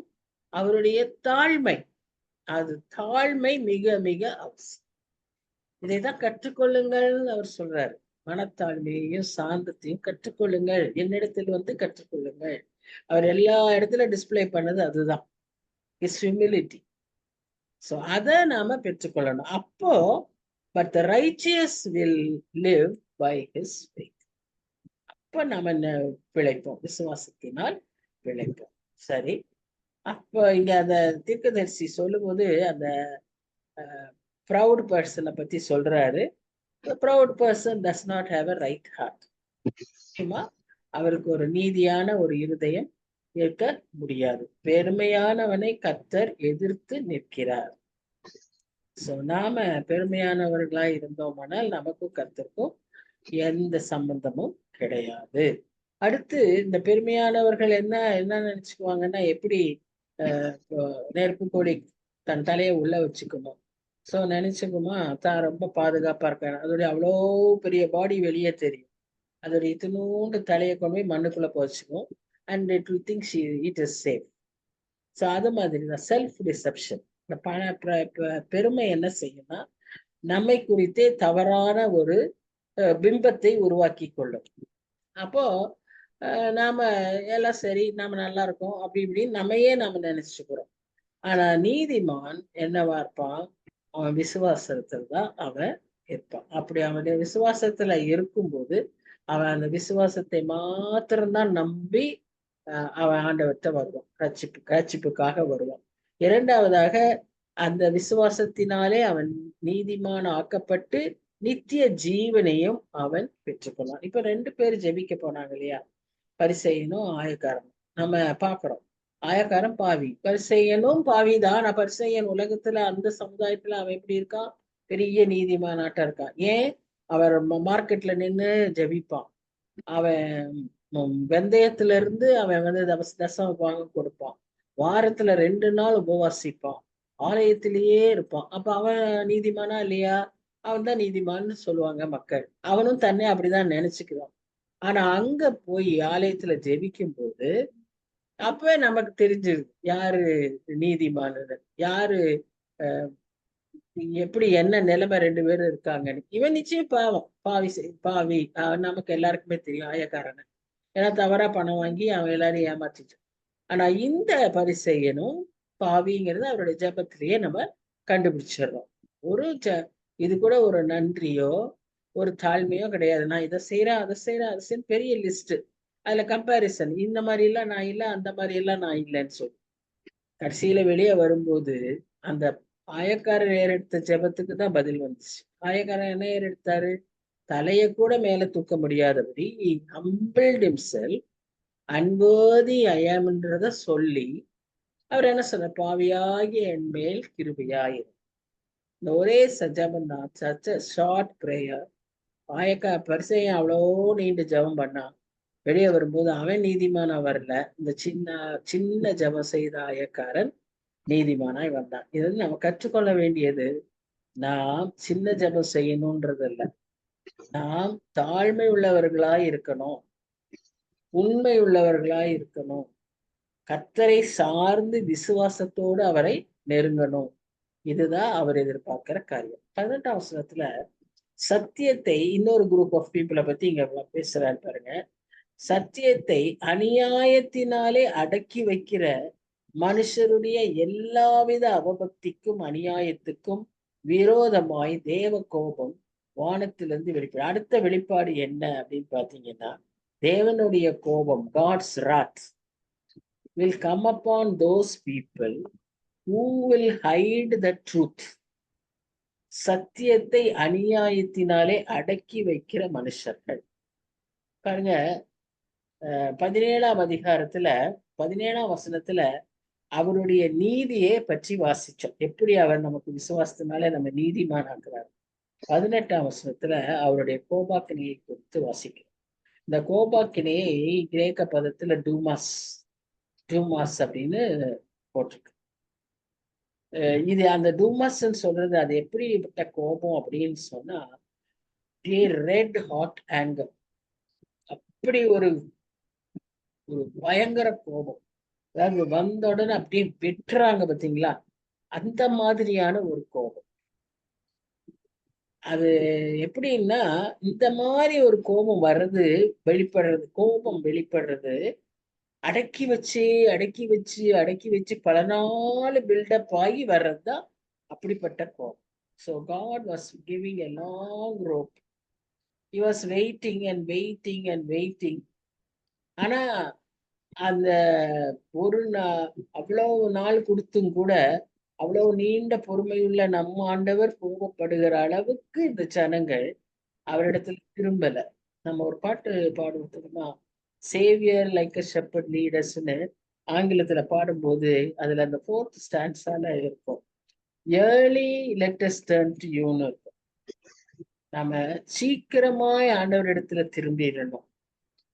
அவருடைய தாழ்மை, அது தாழ்மை மிக மிக அவசியம். இதைதான் கற்றுக்கொள்ளுங்கள் அவர் சொல்றாரு. மனத்தாழ்மையையும் சாந்தத்தையும் கற்றுக்கொள்ளுங்கள், என்னிடத்தில் வந்து கற்றுக்கொள்ளுங்கள். அவர் எல்லா இடத்துல டிஸ்பிளே பண்ணது அதுதான், இஸ் ஹியூமிலிட்டி. சோ அதை நாம பெற்றுக்கொள்ளணும். அப்போ but the righteous will live by his faith. அப்ப நாம பிழைப்போம், விசுவாசத்தினால் பிழைப்போம். சரி, அப்போ இங்க அந்த தீர்க்கதரிசி சொல்லும் போது அந்த ப்ரௌட் பர்சனை பத்தி சொல்றாரு. Proud person does not have a right heart. அவருக்கு ஒரு நீதியான ஒரு இருதயம் இருக்க முடியாது. பெருமையானவனை கர்த்தர் எதிர்த்து நிற்கிறார். சோ நாம பெருமையானவர்களாய் இருந்தோமானால் நமக்கும் கர்த்தருக்கும் எந்த சம்பந்தமும் கிடையாது. அடுத்து இந்த பெருமையானவர்கள் என்ன நினைச்சுக்குவாங்கன்னா, எப்படி நெருப்பு கோழி தன் தலையை உள்ள வச்சுக்கணும். சோ நினைச்சுக்குமா தான் ரொம்ப பாதுகாப்பா இருக்காரு, அதோடைய அவ்வளோ பெரிய பாடி வெளியே தெரியும், அதோடைய இத்தினூண்டு தலையை கொண்டு போய் மண்ணுக்குள்ள போச்சுக்கும். And it will think it is safe. So அது மாதிரி தான் செல்ஃப் டிசெப்ஷன். இந்த பெருமை என்ன செய்யும்னா நம்மை குறித்தே தவறான ஒரு பிம்பத்தை உருவாக்கி கொள்ளும். அப்போ நாம எல்லாம் சரி, நாம நல்லா இருக்கோம் அப்படி இப்படின்னு நம்மையே நாம நினைச்சுக்கிறோம். ஆனா நீதிமான் என்னவா இருப்பான், அவன் விசுவாசத்துல தான் அவன் இருப்பான். அப்படி அவனுடைய விசுவாசத்துல இருக்கும்போது அவன் அந்த விசுவாசத்தை மாத்திரம்தான் நம்பி அவன் ஆண்டவர்கிட்ட வருவான், ரட்சிப்புக்காக வருவான். இரண்டாவதாக அந்த விசுவாசத்தினாலே அவன் நீதிமான ஆக்கப்பட்டு நித்திய ஜீவனையும் அவன் பெற்றுக்கொள்ளான். இப்ப 2 பேர் ஜெபிக்க போனாங்க இல்லையா, பரிசேயனும் ஆயக்காரனும். நம்ம பாக்குறோம், ஆயக்காரன் பாவி, பரிசேயனும் பாவிதான். பரிசேயன் உலகத்துல அந்த சமுதாயத்துல அவன் எப்படி இருக்கான், பெரிய நீதிமானாட்டா இருக்கான். ஏன், அவர் மார்க்கெட்ல நின்று ஜெபிப்பான், அவன் வெந்தயத்துல இருந்து அவன் வந்து தசம் வாங்க கொடுப்பான், வாரத்துல 2 நாள் உபவாசிப்பான், ஆலயத்திலேயே இருப்பான். அப்ப அவன் நீதிமானா இல்லையா? அவன் தான் நீதிமான்னு சொல்லுவாங்க மக்கள். அவனும் தன்னை அப்படிதான் நினைச்சுக்கிறான். ஆனா அங்க போய் ஆலயத்துல ஜெபிக்கும் போது அப்பவே நமக்கு தெரிஞ்சிருது யாரு நீதிமானு, யாரு எப்படி என்ன நிலைமை 2 பேரும் இருக்காங்கன்னு. இவன் நிச்சயம் பாவி. நமக்கு எல்லாருக்குமே தெரியும் ஆயக்காரனை, ஏன்னா தவறா பணம் வாங்கி அவன் எல்லாரையும் ஏமாத்திட்டான். ஆனா இந்த பரிசேயனும் பாவிங்கிறது அவருடைய ஜெபத்திலேயே நம்ம கண்டுபிடிச்சிடுறோம். இது கூட ஒரு நன்றியோ ஒரு தாழ்மையோ கிடையாது. நான் இதை செய்யறேன், அதை செய்யறேன் பெரிய லிஸ்ட், அதுல கம்பாரிசன், இந்த மாதிரி எல்லாம் நான் இல்லை, அந்த மாதிரி எல்லாம் நான் இல்லைன்னு சொல்லி கடைசியில வெளியே வரும்போது அந்த ஆயக்காரர் ஏறெடுத்த ஜெபத்துக்கு தான் பதில் வந்துச்சு. ஆயக்காரர் என்ன ஏறெடுத்தாரு, தலையை கூட மேல தூக்க முடியாதபடி humbled himself, unworthy I am-ன்றத சொல்லி அவர் என்ன சொன்ன, பாவியாகி என் மேல் கிருபையாயிரும். இந்த ஒரே ஜெபம் தான், சச் a short prayer. பரிசேயன் அவ்வளோ நீண்டு ஜெபம் பண்ணான். வெளியே வரும்போது அவன் நீதிமானா வரல, இந்த சின்ன ஜெபம் செய்த ஆயக்காரன் நீதிமானாய் வந்தான். இது வந்து நம்ம கற்றுக்கொள்ள வேண்டியது, நாம் சின்ன ஜெபம் செய்யணும்ன்றது இல்ல, நாம் தாழ்மை உள்ளவர்களாய் இருக்கணும், உண்மை உள்ளவர்களாய் இருக்கணும், கர்த்தரை சார்ந்து விசுவாசத்தோடு அவரை நெருங்கணும். இதுதான் அவர் எதிர்பார்க்கிற காரியம். 18ஆம் வசனத்துல சத்தியத்தை, இன்னொரு குரூப் ஆஃப் பீப்புளை பத்தி இங்க பேசுறாரு பாருங்க. சத்தியத்தை அநியாயத்தினாலே அடக்கி வைக்கிற மனுஷருடைய எல்லாவித அவபக்திக்கும் அநியாயத்துக்கும் விரோதமாய் தேவ கோபம் வானத்திலிருந்து வெளிப்படும். அடுத்த வெளிப்பாடு என்ன அப்படின்னு பாத்தீங்கன்னா, தேவனுடைய கோபம், God's wrath will come upon those people who will hide the truth. சத்தியத்தை அநியாயத்தினாலே அடக்கி வைக்கிற மனுஷர்கள். பாருங்க, 17ஆம் அதிகாரத்துல 17ஆம் வசனத்துல அவருடைய நீதியை பற்றி வாசிச்சோம். எப்படி அவர் நமக்கு விசுவாசத்தினால நம்ம நீதிமான் ஆக்குறார். 18ஆம் வசனத்துல அவருடைய கோபாக்கினையை குறித்து வாசிக்கிறோம். இந்த கோபாக்கினையை கிரேக்க பதத்துல டூமாஸ் அப்படின்னு போட்டிருக்கு. இது அந்த டூமாஸ் சொல்றது அது எப்படிப்பட்ட கோபம் அப்படின்னு சொன்னா, ரெட் ஹாட் ஆங்கர், அப்படி ஒரு பயங்கர கோபம். அதாவது வந்த உடனே அப்படியே வெட்டுறாங்க பாத்தீங்களா, அந்த மாதிரியான ஒரு கோபம். அது எப்படின்னா, இந்த மாதிரி ஒரு கோபம் வர்றது, வெளிப்படுறது, கோபம் வெளிப்படுறது அடக்கி வச்சு பல நாள் பில்டப் ஆகி வர்றதுதான் அப்படிப்பட்ட கோபம். So God was giving a long rope. He was waiting and waiting. ஆனா அந்த ஒரு அவ்வளவு நாள் கொடுத்தும் கூட அவ்வளவு நீண்ட பொறுமையுள்ள நம்ம ஆண்டவர் கோபப்படுகிற அளவுக்கு இந்த ஜனங்கள் அவரிடத்துல திரும்பல. நம்ம ஒரு பாட்டு பாடுவோம் தெரியுமா, சேவியர் லைக் அ ஷெப்பர்ட் லீடர்ஸ்ன்னு ஆங்கிலத்துல பாடும்போது அதுல அந்த 4th ஸ்டான்ஸால இருக்கும், early let us turn to யூன்னு இருக்கும். நம்ம சீக்கிரமாய் ஆண்டவர் இடத்துல திரும்பிடணும்,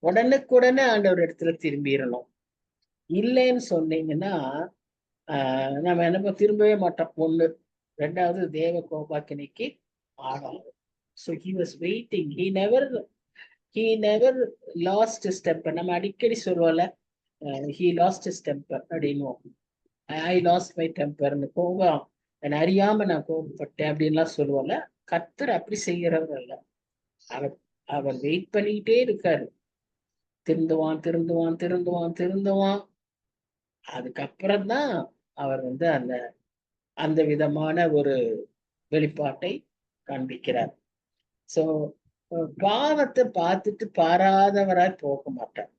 உடனுக்குடனே ஆண்டவர் இடத்துல திரும்பிடணும். இல்லைன்னு சொன்னீங்கன்னா நம்ம என்ன திரும்பவே மாட்டோம். ஒண்ணு, ரெண்டாவது தேவ கோபாக்கினைக்கு ஆளாகும். So he was waiting. He never lost his temper. நம்ம அடிக்கடி சொல்லுவோம்ல, he lost his temper அப்படின்னு. I lost my temper. கோபம் என்ன அறியாம நான் கோபப்பட்டேன் அப்படின்லாம் சொல்லுவோம்ல. கர்த்தர் அப்படி செய்யறவர் அல்ல. அவர் வெயிட் பண்ணிக்கிட்டே இருக்காரு. திருந்துவான். அதுக்கப்புறம் தான் அவர் அந்த விதமான ஒரு வெளிப்பாட்டை காண்பிக்கிறார். சோ பாவத்தை பார்த்துட்டு பாராதவராய் போக மாட்டார்.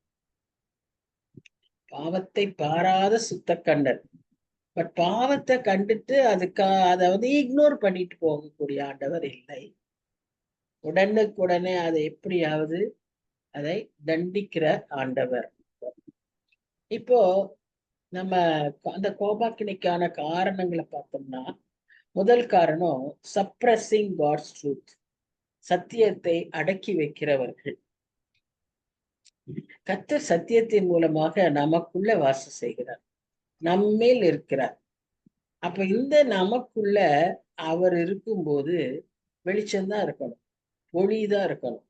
பாவத்தை பாராத சுத்த கண்டர். பட் பாவத்தை கண்டுட்டு அதை இக்னோர் பண்ணிட்டு போகக்கூடிய ஆண்டவர் இல்லை. உடனுக்குடனே அதை எப்படியாவது அதை தண்டிக்கிற ஆண்டவர். இப்போ நம்ம அந்த கோபாக்கினைக்கான காரணங்களை பார்த்தோம்னா, முதல் காரணம் சப்ரஸிங் காட்ஸ் ட்ரூத், சத்தியத்தை அடக்கி வைக்கிறவர்கள். கர்த்தர் சத்தியத்தின் மூலமாக நமக்குள்ள வாசம் செய்கிறார், நம்மேல் இருக்கிறார். அப்ப இந்த நமக்குள்ள அவர் இருக்கும்போது வெளிச்சம்தான் இருக்கணும், ஒளிதான் இருக்கணும்.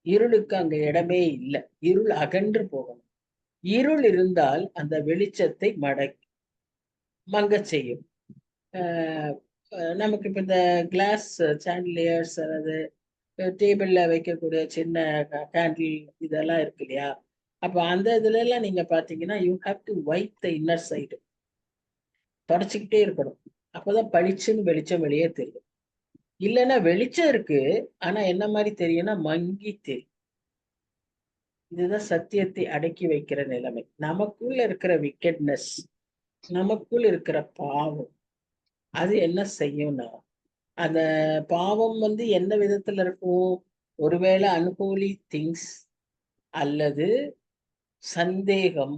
இருளுக்கு அங்க இடமே இல்லை. இருள் அகன்று போகணும். இருள் இருந்தால் அந்த வெளிச்சத்தை மங்க செய்யும். நமக்கு இப்ப இந்த கிளாஸ் சாண்டிலியர்ஸ் அல்லது டேபிள்ல வைக்கக்கூடிய சின்ன கேண்டில் இதெல்லாம் இருக்கு இல்லையா, அப்ப அந்த இதுல எல்லாம் நீங்க பாத்தீங்கன்னா you have to wipe the inner side. தொடச்சுக்கிட்டே இருக்கணும், அப்பதான் பளிச்சுன்னு வெளிச்சம் வெளியே தெரியும். இல்லைன்னா வெளிச்சம் இருக்கு ஆனா என்ன மாதிரி தெரியும்னா மங்கி தெரியும். இதுதான் சத்தியத்தை அடக்கி வைக்கிற நிலைமை. நமக்குள்ள இருக்கிற விக்கெட்னஸ், நமக்குள் இருக்கிற பாவம், அது என்ன செய்யும்னா, அந்த பாவம் என்ன விதத்துல இருக்கும்? ஒருவேளை அன்ஹோலி திங்ஸ் அல்லது சந்தேகம்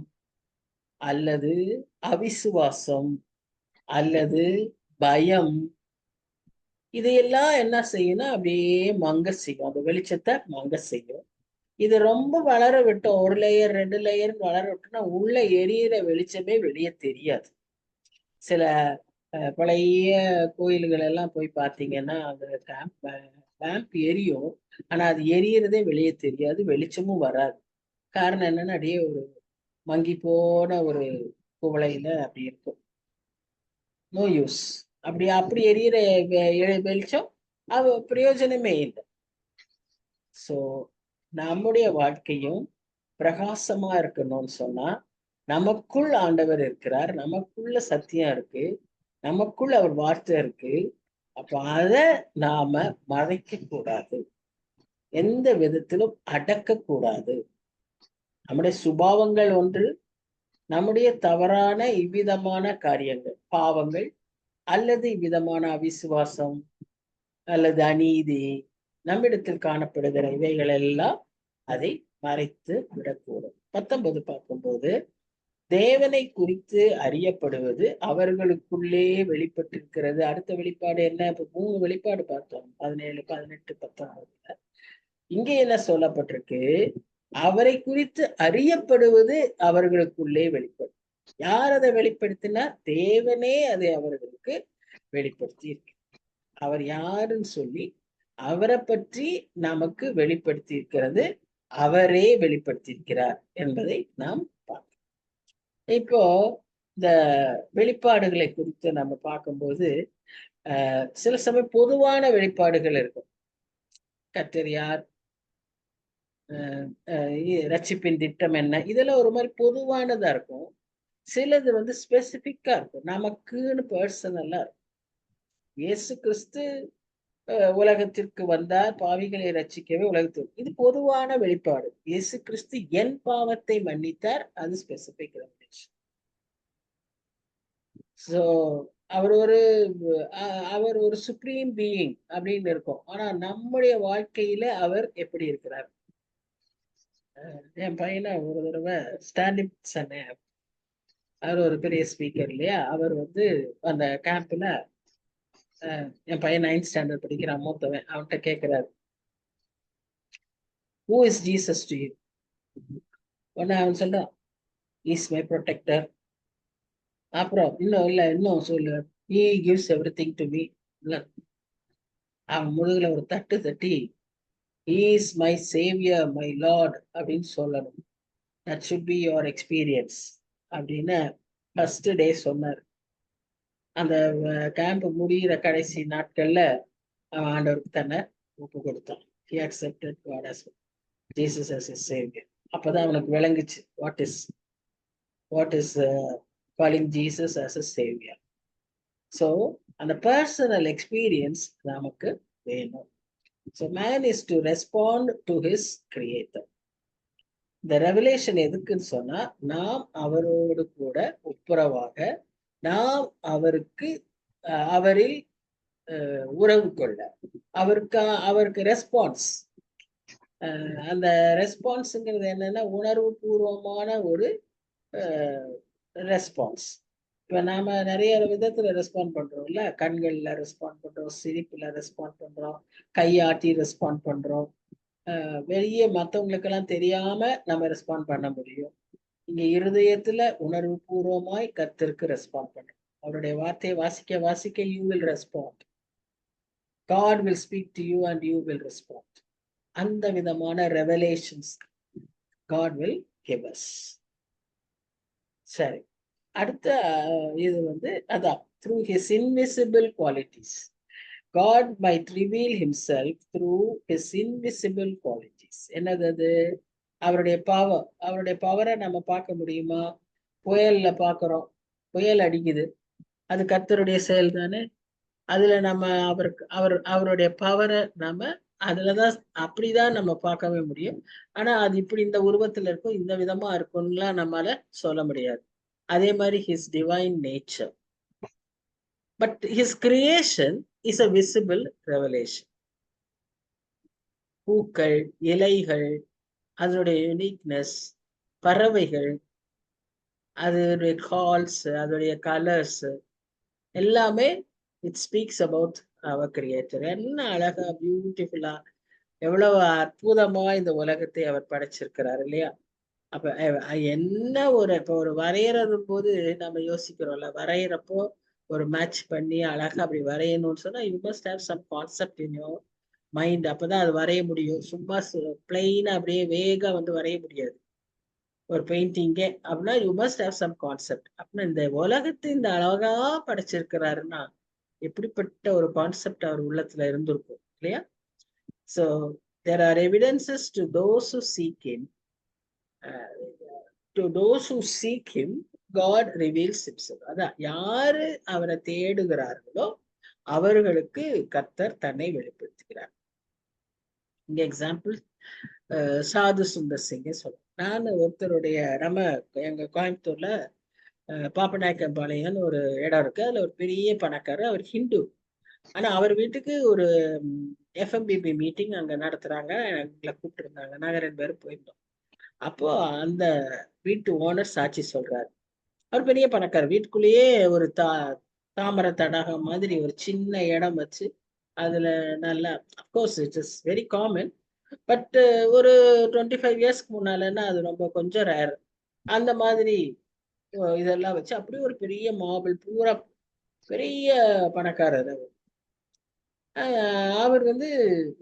அல்லது அவிசுவாசம் அல்லது பயம், இதையெல்லாம் என்ன செய்யும்னா அப்படியே மங்க செய்யும், அந்த வெளிச்சத்தை மங்க செய்யும். இது ரொம்ப வளர விட்டோம், 1 லேயர் 2 லேயர் வளர விட்டோம்னா உள்ள எரியிற வெளிச்சமே வெளியே தெரியாது. சில பழைய கோயில்கள் எல்லாம் போய் பார்த்தீங்கன்னா அந்த லேம்ப் எரியும், ஆனா அது எரியறதே வெளியே தெரியாது, வெளிச்சமும் வராது. காரணம் என்னன்னா அப்படியே ஒரு மங்கி போன ஒரு குவளையில அப்படி இருக்கும். No use. அப்படி எரியிற வெளிச்சம் அது பிரயோஜனமே இல்லை. ஸோ நம்முடைய வாழ்க்கையும் பிரகாசமா இருக்கணும்னு சொன்னா நமக்குள் ஆண்டவர் இருக்கிறார், நமக்குள்ள சத்தியம் இருக்கு, நமக்குள்ள அவர் வார்த்தை இருக்கு. அப்ப அத நாம மறைக்க கூடாது, எந்த விதத்திலும் அடக்க கூடாது. நம்முடைய சுபாவங்கள் ஒன்று, நம்முடைய தவறான இவ்விதமான காரியங்கள், பாவங்கள், அல்லது இவ்விதமான அவிசுவாசம் அல்லது அநீதி நம்மிடத்தில் காணப்படுகிற இவைகள் எல்லாம் அதை மறைத்து விடக்கூடும். 19 பார்க்கும்போது, தேவனை குறித்து அறியப்படுவது அவர்களுக்குள்ளே வெளிப்பட்டிருக்கிறது. அடுத்த வெளிப்பாடு என்ன? இப்ப 3 வெளிப்பாடு பார்த்தோம், 17, 18, 19. இங்கே என்ன சொல்லப்பட்டிருக்கு? அவரை குறித்து அறியப்படுவது அவர்களுக்குள்ளே வெளிப்படும். யார் அதை வெளிப்படுத்தினா? தேவனே அதை அவர்களுக்கு வெளிப்படுத்தி இருக்கு. அவர் யாருன்னு சொல்லி அவரை பற்றி நமக்கு வெளிப்படுத்தி இருக்கிறது, அவரே வெளிப்படுத்தி இருக்கிறார் என்பதை நாம் பார்க்கிறோம். இப்போ இந்த வெளிப்பாடுகளை குறித்து நம்ம பார்க்கும்போது சில சமயம் பொதுவான வெளிப்பாடுகள் இருக்கும். கர்த்தர் யார், ரட்சிப்பின் திட்டம் என்ன, இதெல்லாம் ஒரு மாதிரி பொதுவானதா இருக்கும். சிலது வந்து ஸ்பெசிபிக்கா இருக்கும், நமக்குன்னு பர்சனலா இருக்கும். இயேசு கிறிஸ்து உலகத்திற்கு வந்தார், பாவிகளை ரட்சிக்கவே உலகத்திற்கு. இது பொதுவான வெளிப்பாடு. இயேசு கிறிஸ்து என் பாவத்தை மன்னித்தார், அது ஸ்பெசிபிக் ரெவலேஷன். சோ அவர் ஒரு சுப்ரீம் பீயிங் அப்படின்னு இருக்கும். ஆனா நம்முடைய வாழ்க்கையில அவர் எப்படி இருக்கிறார்? என் பையனை ஒரு தடவை ஸ்டாண்டிப் சொன்னேன், அவர் ஒரு பெரிய ஸ்பீக்கர் இல்லையா, அவர் வந்து அந்த கேம்ப்ல என் பையன் 9th ஸ்டாண்டர்ட் படிக்கிறான், மூத்தவன். அவன்கிட்ட கேட்கிறாரு, who is Jesus to you? உடனே அவன் சொல்றான், இஸ் மை ப்ரொடெக்டர். அப்புறம் இன்னும் சொல்லு, he gives everything to me. அவன் முதுகுல ஒரு தட்டு தட்டி, he is my savior, my lord அப்படின்னு சொல்லணும். that should be your experience அப்படின்னு ஃபர்ஸ்ட் டே சொன்னார். அந்த கேம்ப் முடிகிற கடைசி நாட்கள்ல அவன் ஆண்டவருக்கு தன்னை ஒப்பு கொடுத்தான். he accepted God as Jesus as his savior. அப்பதான் அவனுக்கு விளங்குச்சு what is calling Jesus as a savior. so அந்த பர்சனல் எக்ஸ்பீரியன்ஸ் நமக்கு வேணும். so man is to respond to his creator. இந்த ரெவலேஷன் எதுக்குன்னு சொன்னா, நாம் அவரோடு கூட ஒப்புரவாக, நாம் அவரில் உறவு கொள்ள, அவருக்கு ரெஸ்பான்ஸ். அந்த ரெஸ்பான்ஸ்ங்கிறது என்னன்னா, உணர்வு பூர்வமான ஒரு ரெஸ்பான்ஸ். இப்ப நாம நிறைய விதத்துல ரெஸ்பாண்ட் பண்றோம்ல, கண்கள்ல ரெஸ்பாண்ட் பண்றோம், சிரிப்புல ரெஸ்பாண்ட் பண்றோம், கையாட்டி ரெஸ்பாண்ட் பண்றோம். வெளியே மற்றவங்களுக்கெல்லாம் தெரியாம நம்ம ரெஸ்பாண்ட் பண்ண முடியும். இங்க இருதயத்துல உணர்வு பூர்வமாய் கர்த்தருக்கு ரெஸ்பாண்ட் பண்றோம். அவருடைய வார்த்தையை வாசிக்க வாசிக்க you will respond. God will speak to you and you will respond. அந்த விதமான revelations God will give us. சரி, அடுத்த இது வந்து அதான், through his invisible qualities. God might reveal himself through his invisible qualities. என்னது அது? அவருடைய பவரை நம்ம பார்க்க முடியுமா? புயல்ல பார்க்கிறோம், புயல் அடிக்குது, அது கர்த்தருடைய செயல் தானே. அதுல நம்ம அவருடைய பவரை நம்ம அதுலதான் அப்படிதான் நம்ம பார்க்கவே முடியும். ஆனா அது இப்படி இந்த உருவத்துல இருக்கும், இந்த விதமா இருக்கும்லாம் நம்மளால சொல்ல முடியாது. அதே மாதிரி his divine nature. But his creation is a visible revelation. பூக்கள், இலைகள், அதனுடைய யூனிக்னஸ், பறவைகள், அதனுடைய கால்ஸ், அதனுடைய கலர்ஸ் எல்லாமே it speaks about our creator. என்ன அழகா பியூட்டிஃபுல்லா, எவ்வளவு அற்புதமா இந்த உலகத்தை அவர் படைச்சிருக்கிறார் இல்லையா? அப்ப என்ன இப்போ ஒரு வரையறது போது நம்ம யோசிக்கிறோம்ல, வரைகிறப்போ ஒரு மேட்ச் பண்ணி அழகா அப்படி வரையணும்னு சொன்னா you must have some concept in your mind. அப்பதான் அது வரைய முடியும். சும்மா பிளெயினா அப்படியே வேகா வந்து வரைய முடியாது ஒரு பெயிண்டிங்கே. அப்படின்னா you must have some concept. அப்படின்னா இந்த உலகத்தை இந்த அழகா படைச்சிருக்கிறாருன்னா எப்படிப்பட்ட ஒரு கான்செப்ட் அவர் உள்ளத்துல இருந்திருக்கும் இல்லையா? So there are evidences to those who seek him. To those who seek him, God reveals himself. அதான், யாரு அவரை தேடுகிறார்களோ அவர்களுக்கு கர்த்தர் தன்னை வெளிப்படுத்துகிறார். இங்க எக்ஸாம்பிள் சாது சுந்தர் சிங் சொல்றேன். நான் ஒருத்தருடைய எங்க கோயம்புத்தூர்ல பாப்பநாயக்கம்பாளையம்னு ஒரு இடம் இருக்கு. அதுல ஒரு பெரிய பணக்காரர், அவர் ஹிந்து. ஆனா அவர் வீட்டுக்கு ஒரு FMBB மீட்டிங் அங்க நடத்துறாங்க. எங்களை கூப்பிட்டு இருந்தாங்க. நாங்க 2 பேரும் போயிருந்தோம். அப்போ அந்த வீட்டு ஓனர் சாட்சி சொல்றாரு. அவர் பெரிய பணக்காரர். வீட்டுக்குள்ளேயே ஒரு தாமரை தடாகம் மாதிரி ஒரு சின்ன இடம் வச்சு அதுல நல்லா, of course it is very common. But ஒரு 25 இயர்ஸ்க்கு முன்னாலன்னா அது ரொம்ப கொஞ்சம் ரேர். அந்த மாதிரி இதெல்லாம் வச்சு அப்படியே ஒரு பெரிய மார்பிள் பூரா பெரிய பணக்காரர் அவர். அவர் வந்து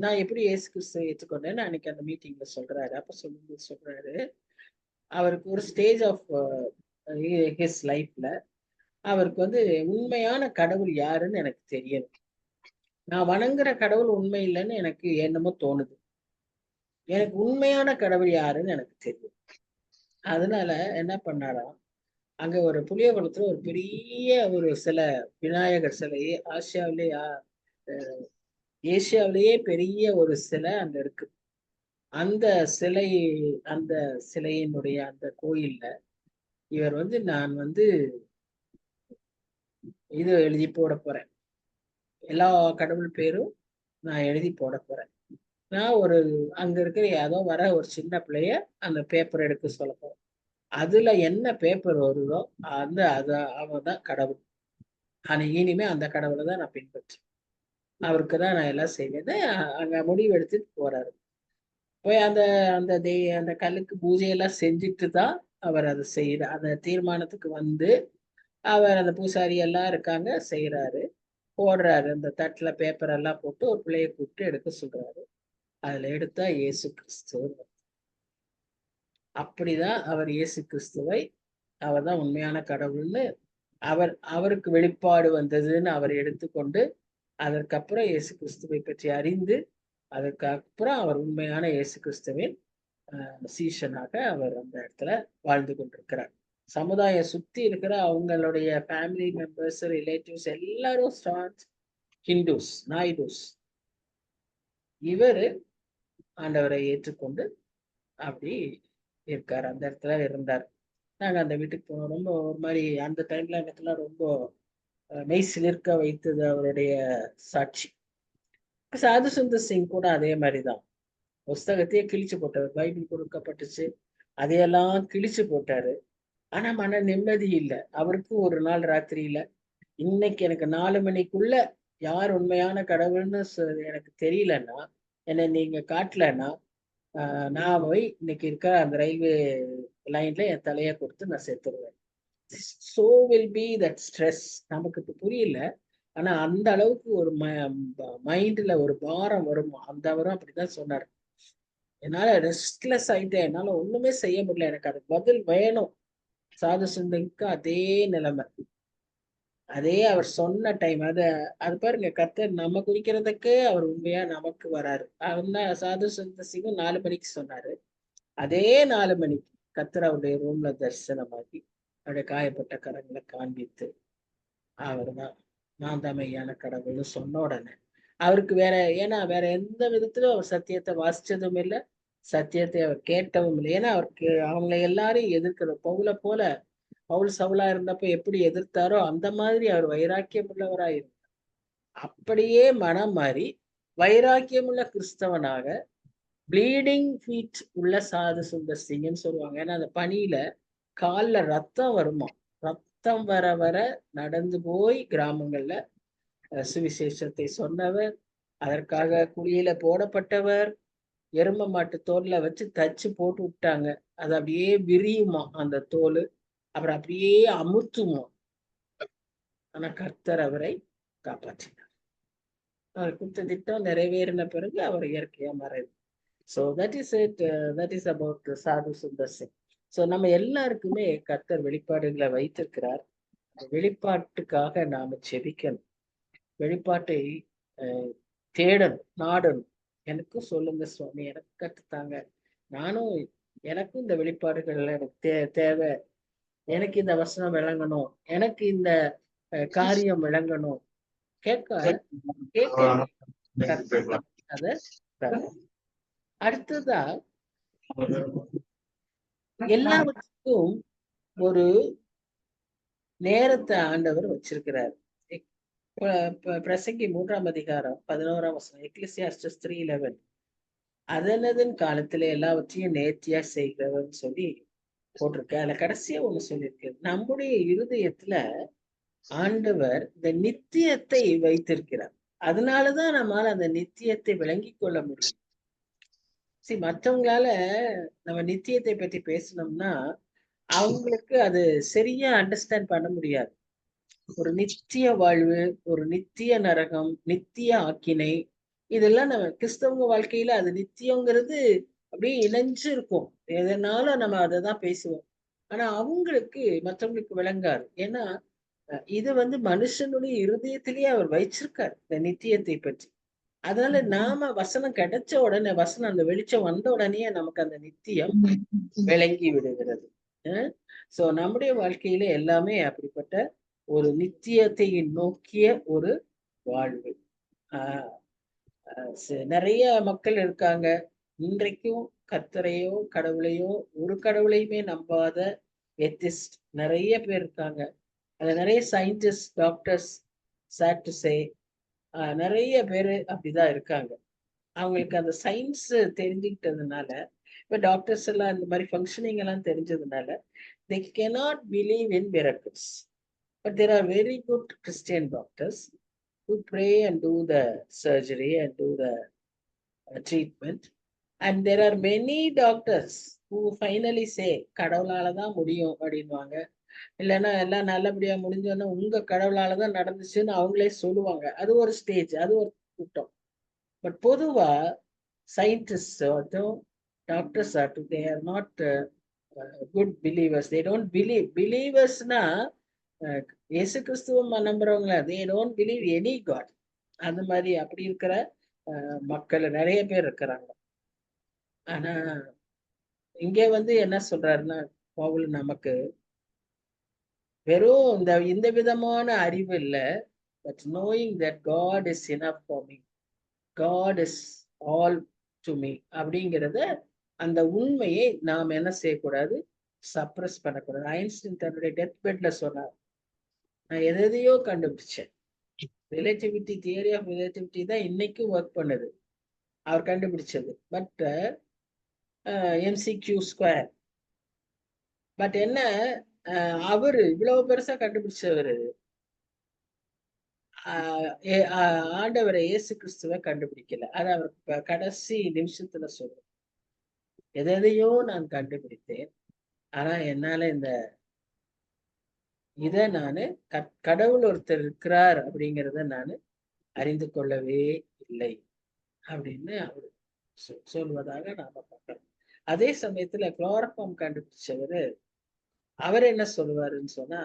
நான் எப்படி இயேசு கிறிஸ்துவை ஏற்றுக்கொண்டேன்னு அன்னைக்கு அந்த மீட்டிங்ல சொல்றாரு. அப்ப சொல்றாரு, அவருக்கு ஒரு ஸ்டேஜ் ஆஃப் ஹிஸ் லைஃப்ல அவருக்கு வந்து உண்மையான கடவுள் யாருன்னு எனக்கு தெரியணும். நான் வணங்குற கடவுள் உண்மை இல்லைன்னு எனக்கு என்னமோ தோணுது. எனக்கு உண்மையான கடவுள் யாருன்னு எனக்கு தெரியும். அதனால என்ன பண்ணாராம், அங்க ஒரு புளியகுளத்துல ஒரு பெரிய ஒரு சிலை, விநாயகர் சிலையே ஏசியாவிலேயே பெரிய ஒரு சிலை அங்க இருக்கு. அந்த சிலை, அந்த சிலையினுடைய அந்த கோயில்ல இவர் வந்து நான் வந்து இது எழுதி போட போறேன், எல்லா கடவுள் பேரும் நான் எழுதி போட போறேன். நான் அங்க இருக்கிற ஏதோ வர ஒரு சின்ன பிள்ளைய அந்த பேப்பர் எடுக்க சொல்ல போறேன். அதுல என்ன பேப்பர் வருதோ அவன் தான் கடவுள். ஆனா இனிமே அந்த கடவுளை தான் நான் பின்பற்றேன். அவருக்கு தான் நான் எல்லாம் செய்வேன். அங்க முடிவு எடுத்துட்டு போறாரு. போய் அந்த கல்லுக்கு பூஜையெல்லாம் செஞ்சுட்டு தான் அவர் அதை அந்த தீர்மானத்துக்கு வந்து அவர் அந்த பூசாரி எல்லாம் இருக்காங்க, செய்யறாரு, போடுறாரு. அந்த தட்டுல பேப்பர் எல்லாம் போட்டு ஒரு பிள்ளைய கூப்பிட்டு எடுக்க சொல்றாரு. அதுல எடுத்தா இயேசு கிறிஸ்து. அப்படிதான் அவர் இயேசு கிறிஸ்துவை, அவர் தான் உண்மையான கடவுள்னு அவருக்கு வெளிப்பாடு வந்ததுன்னு அவர் எடுத்துக்கொண்டு, அதற்கப்புறம் இயேசு கிறிஸ்துவை பற்றி அறிந்து, அதற்கப்புறம் அவர் உண்மையான இயேசு கிறிஸ்துவின் சீஷனாக அவர் அந்த இடத்துல வாழ்ந்து கொண்டிருக்கிறார். சமுதாயம் சுத்தி இருக்கிற அவங்களுடைய ஃபேமிலி மெம்பர்ஸ், ரிலேட்டிவ்ஸ் எல்லாரும் ஹிந்துஸ், நாயுடுஸ். இவரு ஆண்டவரை ஏற்றுக்கொண்டு அப்படி இருக்காரு, அந்த இடத்துல இருந்தார். நாங்க அந்த வீட்டுக்கு போனோம். ரொம்ப ஒரு மாதிரி அந்த டைம்ல எனக்குலாம் ரொம்ப மெய் சிலிர்க்க வைத்தது அவருடைய சாட்சி. சாது சுந்தர் சிங் கூட அதே மாதிரிதான். புஸ்தகத்தையே கிழிச்சு போட்டாரு. பைபிள் கொடுக்கப்பட்டுச்சு, அதையெல்லாம் கிழிச்சு போட்டாரு. ஆனா மன நிம்மதி இல்லை அவருக்கு. ஒரு நாள் ராத்திரியில, இன்னைக்கு எனக்கு 4 மணிக்குள்ள யார் உண்மையான கடவுள்னு எனக்கு தெரியலன்னா, என்னை நீங்க காட்டலன்னா, நான் போய் இன்னைக்கு இருக்கிற அந்த ரயில்வே லைன்ல என் தலையை கொடுத்து நான் செத்துருவேன். So will be that stress. நமக்கு இப்ப புரியல, ஆனா அந்த அளவுக்கு ஒரு மைண்ட்ல ஒரு பாரம் வரும். அந்த அவரும் அப்படிதான் சொன்னார். என்னால ரெஸ்ட்லெஸ் ஆயிட்டேன், என்னால ஒண்ணுமே செய்ய முடியல, எனக்கு அது பதில் வேணும். சாது சுந்தருக்கு அதே நிலைமை, அதே அவர் சொன்ன டைம். அது பாருங்க, கர்த்தர் நம்ம குறிக்கிறதுக்கு அவர் உண்மையா நமக்கு வராரு. சாது சுந்தர் சிங்கும் 4 மணிக்கு சொன்னாரு. அதே 4 மணிக்கு கர்த்தர் அவருடைய ரூம்ல தரிசனமாகி அவருடைய காயப்பட்ட கரங்களை காண்பித்து, அவர் தான் நான் தான் மெய்யான கடவுள்னு சொன்ன உடனே அவருக்கு ஏன்னா வேற எந்த விதத்திலும் அவர் சத்தியத்தை வாசிச்சதும் இல்லை, சத்தியத்தை அவர் கேட்டவும் இல்லை. ஏன்னா அவருக்கு அவங்களை எல்லாரையும் எதிர்க்கிற பவுல் சவுலா இருந்தப்ப எப்படி எதிர்த்தாரோ அந்த மாதிரி அவர் வைராக்கியம் உள்ளவராயிருந்தார். அப்படியே மனம் மாறி வைராக்கியமுள்ள கிறிஸ்தவனாக, ப்ளீடிங் ஃபீட் உள்ள சாது சுந்தர் சிங்னு சொல்லுவாங்க. ஏன்னா அந்த பனியில கால்ல ரத்தம் வருமா, ரத்தம் வர வர நடந்து போய் கிராமங்கள்ல சுவிசேஷத்தை சொன்னவர், அதற்காக குழியில போடப்பட்டவர், எரும மாட்டு தோல்ல வச்சு தச்சு போட்டு விட்டாங்க. அது அப்படியே விரியுமா அந்த தோல், அப்புறம் அப்படியே அமுத்துமா. ஆனா கர்த்தர் அவரை காப்பாற்றினார். அவர் கொடுத்த திட்டம் நிறைவேறின பிறகு அவர் இயற்கையா மறைவு. So that is it. That is about சாது சுந்தர் சிங். ஸோ நம்ம எல்லாருக்குமே கர்த்தர் வெளிப்பாடுகளை வைத்திருக்கிறார். வெளிப்பாட்டுக்காக நாம செபிக்கணும், வெளிப்பாட்டை தேடணும், நாடணும். எனக்கும் சொல்லுங்க சுவாமி, எனக்கு கற்றுத்தாங்க, எனக்கும் இந்த வெளிப்பாடுகள் எனக்கு தேவை, எனக்கு இந்த வசனம் விளங்கணும், எனக்கு இந்த காரியம் விளங்கணும். கேட்க அத அடுத்ததா எல்லாவற்றுக்கும் ஒரு நேரத்தை ஆண்டவர் வச்சிருக்கிறார். பிரசங்கி 3ஆம் அதிகாரம் 11ஆம் வசனம், எக்லிசியாஸ்டஸ் 3:11, அதனதன் காலத்துல எல்லாவற்றையும் நேர்த்தியா செய்கிறவன்னு சொல்லி போட்டிருக்கு. அதுல கடைசியா ஒண்ணு சொல்லியிருக்கு, நம்முடைய இருதயத்துல ஆண்டவர் இந்த நித்தியத்தை வைத்திருக்கிறார். அதனாலதான் நம்மால அந்த நித்தியத்தை விளங்கி கொள்ள முடியும். மற்றவங்களால நம்ம நித்தியத்தை பற்றி பேசணும்னா அவங்களுக்கு அது சரியா அண்டர்ஸ்டாண்ட் பண்ண முடியாது. ஒரு நித்திய வாழ்வு, ஒரு நித்திய நரகம், நித்திய ஆக்கினை, இதெல்லாம் நம்ம கிறிஸ்தவங்க வாழ்க்கையில அது நித்தியங்கிறது அப்படியே இணைஞ்சு இருக்கும். எதனால நம்ம அதை தான் பேசுவோம். ஆனா அவங்களுக்கு மற்றவங்களுக்கு விளங்காது. ஏன்னா இது மனுஷனுடைய இருதயத்திலேயே அவர் வைச்சிருக்காரு இந்த நித்தியத்தை பற்றி. அதனால நாம வசனம் கிடைச்ச உடனே, வசனம் அந்த வெளிச்சம் வந்த உடனே நமக்கு அந்த நித்தியம் விளங்கி விடுகிறது. சோ நம்முடைய வாழ்க்கையில எல்லாமே அப்படிப்பட்ட ஒரு நித்தியத்தை நோக்கிய ஒரு வாழ்வு. நிறைய மக்கள் இருக்காங்க இன்றைக்கும் கர்த்தரையோ கடவுளையோ ஒரு கடவுளையுமே நம்பாத எத்திஸ்ட் நிறைய பேர் இருக்காங்க. அதுல நிறைய scientist, doctors, sad to say, நிறைய பேரு அப்படிதான் இருக்காங்க. அவங்களுக்கு அந்த சயின்ஸ் தெரிஞ்சுக்கிட்டதுனால, இப்ப டாக்டர்ஸ் எல்லாம் இந்த மாதிரி ஃபங்க்ஷனிங் எல்லாம் தெரிஞ்சதுனால they cannot believe in miracles, but there are very good Christian doctors who pray and do the surgery and do the treatment, and there are many doctors who finally say கடவுளாலதான் முடியும் அப்படின்வாங்க. இல்லைன்னா எல்லாம் நல்லபடியா முடிஞ்சோன்னா உங்க கடவுளாலதான் நடந்துச்சுன்னு அவங்களே சொல்லுவாங்க. அது ஒரு ஸ்டேஜ், அது ஒரு கூட்டம். பட் பொதுவா சயின்டிஸ்ட் ஆகட்டும், டாக்டர்ஸ் ஆகட்டும், they are not good believers. They don't believe. Believers-னா இயேசு கிறிஸ்துவ நம்புறவங்கள, they don't believe any God. அந்த மாதிரி அப்படி இருக்கிற மக்கள் நிறைய பேர் இருக்கிறாங்க. ஆனா இங்க என்ன சொல்றாருன்னா பவுல், நமக்கு வெறும் இந்த விதமான அறிவு இல்ல, but knowing that God is enough for me, God is all to me அப்படிங்கிறத, அந்த உண்மையை நாம் என்ன செய்யக்கூடாது, சப்ரஸ் பண்ணக்கூடாது. ஐன்ஸ்டீன் தன்னுடைய டெத் பெட்ல சொன்னார், நான் எதையோ கண்டுபிடிச்சேன், ரிலேட்டிவிட்டி, தியரி ஆஃப் ரிலேட்டிவிட்டி தான் இன்னைக்கும் ஒர்க் பண்ணுது, அவர் கண்டுபிடிச்சது. பட் எம்சிக்யூ ஸ்கொயர், பட் என்ன அவரு இவ்வளவு பெருசா கண்டுபிடிச்சவரு ஆண்டவரை இயேசு கிறிஸ்துவ கண்டுபிடிக்கல. அது அவர் கடைசி நிமிஷத்துல சொல்றேன், எதையோ நான் கண்டுபிடித்தேன், ஆனா என்னால இத நானு கடவுள் ஒருத்தர் இருக்கிறார் அப்படிங்கிறத நான் அறிந்து கொள்ளவே இல்லை அப்படின்னு அவர் சொல்வதாக நாம பார்க்கிறோம். அதே சமயத்துல குளோரோஃபார்ம் கண்டுபிடிச்சவரு அவர் என்ன சொல்லுவாருன்னு சொன்னா,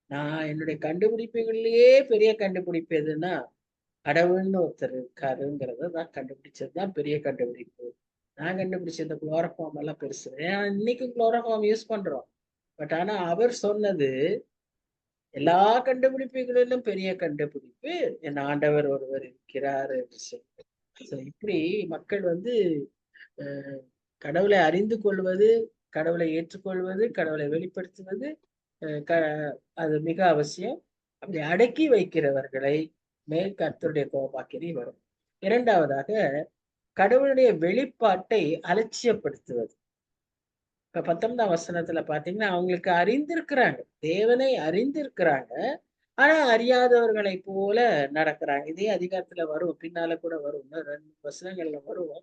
நான் என்னுடைய கண்டுபிடிப்புகள்லயே பெரிய கண்டுபிடிப்பு எதுன்னா கடவுள்னு ஒருத்தர் இருக்காருங்கிறத நான் கண்டுபிடிச்சதுதான் பெரிய கண்டுபிடிப்பு. நான் கண்டுபிடிச்ச இந்த குளோரோஃபார்ம் எல்லாம் பெருசு. ஏன்னா இன்னைக்கு குளோரோஃபார்ம் யூஸ் பண்றோம். பட் ஆனா அவர் சொன்னது எல்லா கண்டுபிடிப்புகளிலும் பெரிய கண்டுபிடிப்பு என் ஆண்டவர் ஒருவர் இருக்கிறார் என்று சொல்லி. இப்படி மக்கள் கடவுளை அறிந்து கொள்வது, கடவுளை ஏற்றுக்கொள்வது, கடவுளை வெளிப்படுத்துவது அது மிக அவசியம். அப்படி அடக்கி வைக்கிறவர்களை மேல் கர்த்தருடைய கோபாக்கினை வரும். இரண்டாவதாக, கடவுளுடைய வெளிப்பாட்டை அலட்சியப்படுத்துவது. இப்ப 19ஆம் வசனத்துல பாத்தீங்கன்னா, அவங்களுக்கு அறிந்திருக்கிறாங்க, தேவனை அறிந்திருக்கிறாங்க, ஆனா அறியாதவர்களை போல நடக்கிறாங்க. இதே அதிகாரத்துல வரும், பின்னால கூட வரும், 2 வசனங்கள்ல வரும்.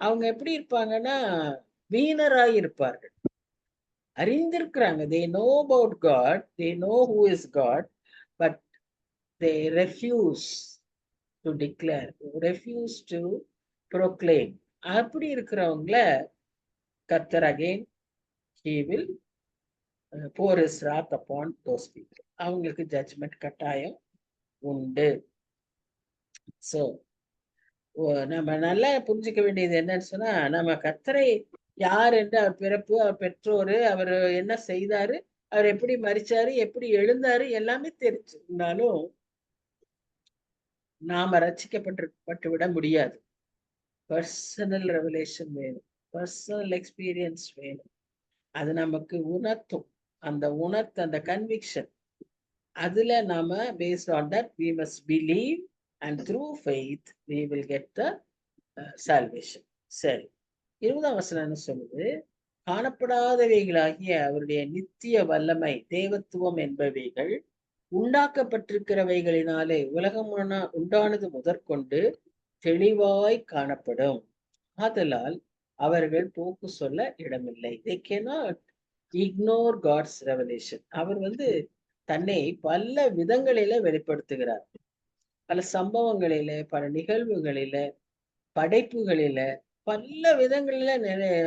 அவங்க எப்படி இருப்பாங்கன்னா வீணராய் இருப்பார்கள். அறிந்திருக்கிறாங்க, they know about God, they know who is God, but they refuse to declare, refuse to proclaim. அப்படி இருக்கிறவங்கள கர்த்தர் again he will pour his wrath upon those people. அவங்களுக்கு ஜட்ஜ்மெண்ட் கட்டாயம் உண்டு. சோ நம்ம நல்லா புரிஞ்சுக்க வேண்டியது என்னன்னு சொன்னா, நம்ம கர்த்தரை யார் என்று, அவர் பிறப்பு, அவர் பெற்றோரு, அவர் என்ன செய்தாரு, அவர் எப்படி மரிச்சாரு, எப்படி எழுந்தாரு, எல்லாமே தெரிஞ்சிருந்தாலும் நாம ரட்சிக்கப்பட்டு விட முடியாது. பர்சனல் ரெவலேஷன் வேணும், பர்சனல் எக்ஸ்பீரியன்ஸ் வேணும். அது நமக்கு உணர்த்தும். அந்த கன்விக்ஷன், அதுல நாம based on that we must believe and through faith we will get the salvation. சரி, 20ஆம் வசனம் என்ன சொல்லுது? காணப்படாதவைகளாகிய அவருடைய நித்திய வல்லமை, தேவத்துவம் என்பவைகள் உண்டாக்கப்பட்டிருக்கிறவைகளினாலே உலகம் உண்டானது முதற்கொண்டு தெளிவாய் காணப்படும். ஆதலால் அவர்கள் போக்கு சொல்ல இடமில்லை. They cannot ignore God's revelation. அவர் தன்னை பல விதங்களில வெளிப்படுத்துகிறார். பல சம்பவங்களில, பல நிகழ்வுகளில, படைப்புகளில, பல விதங்களில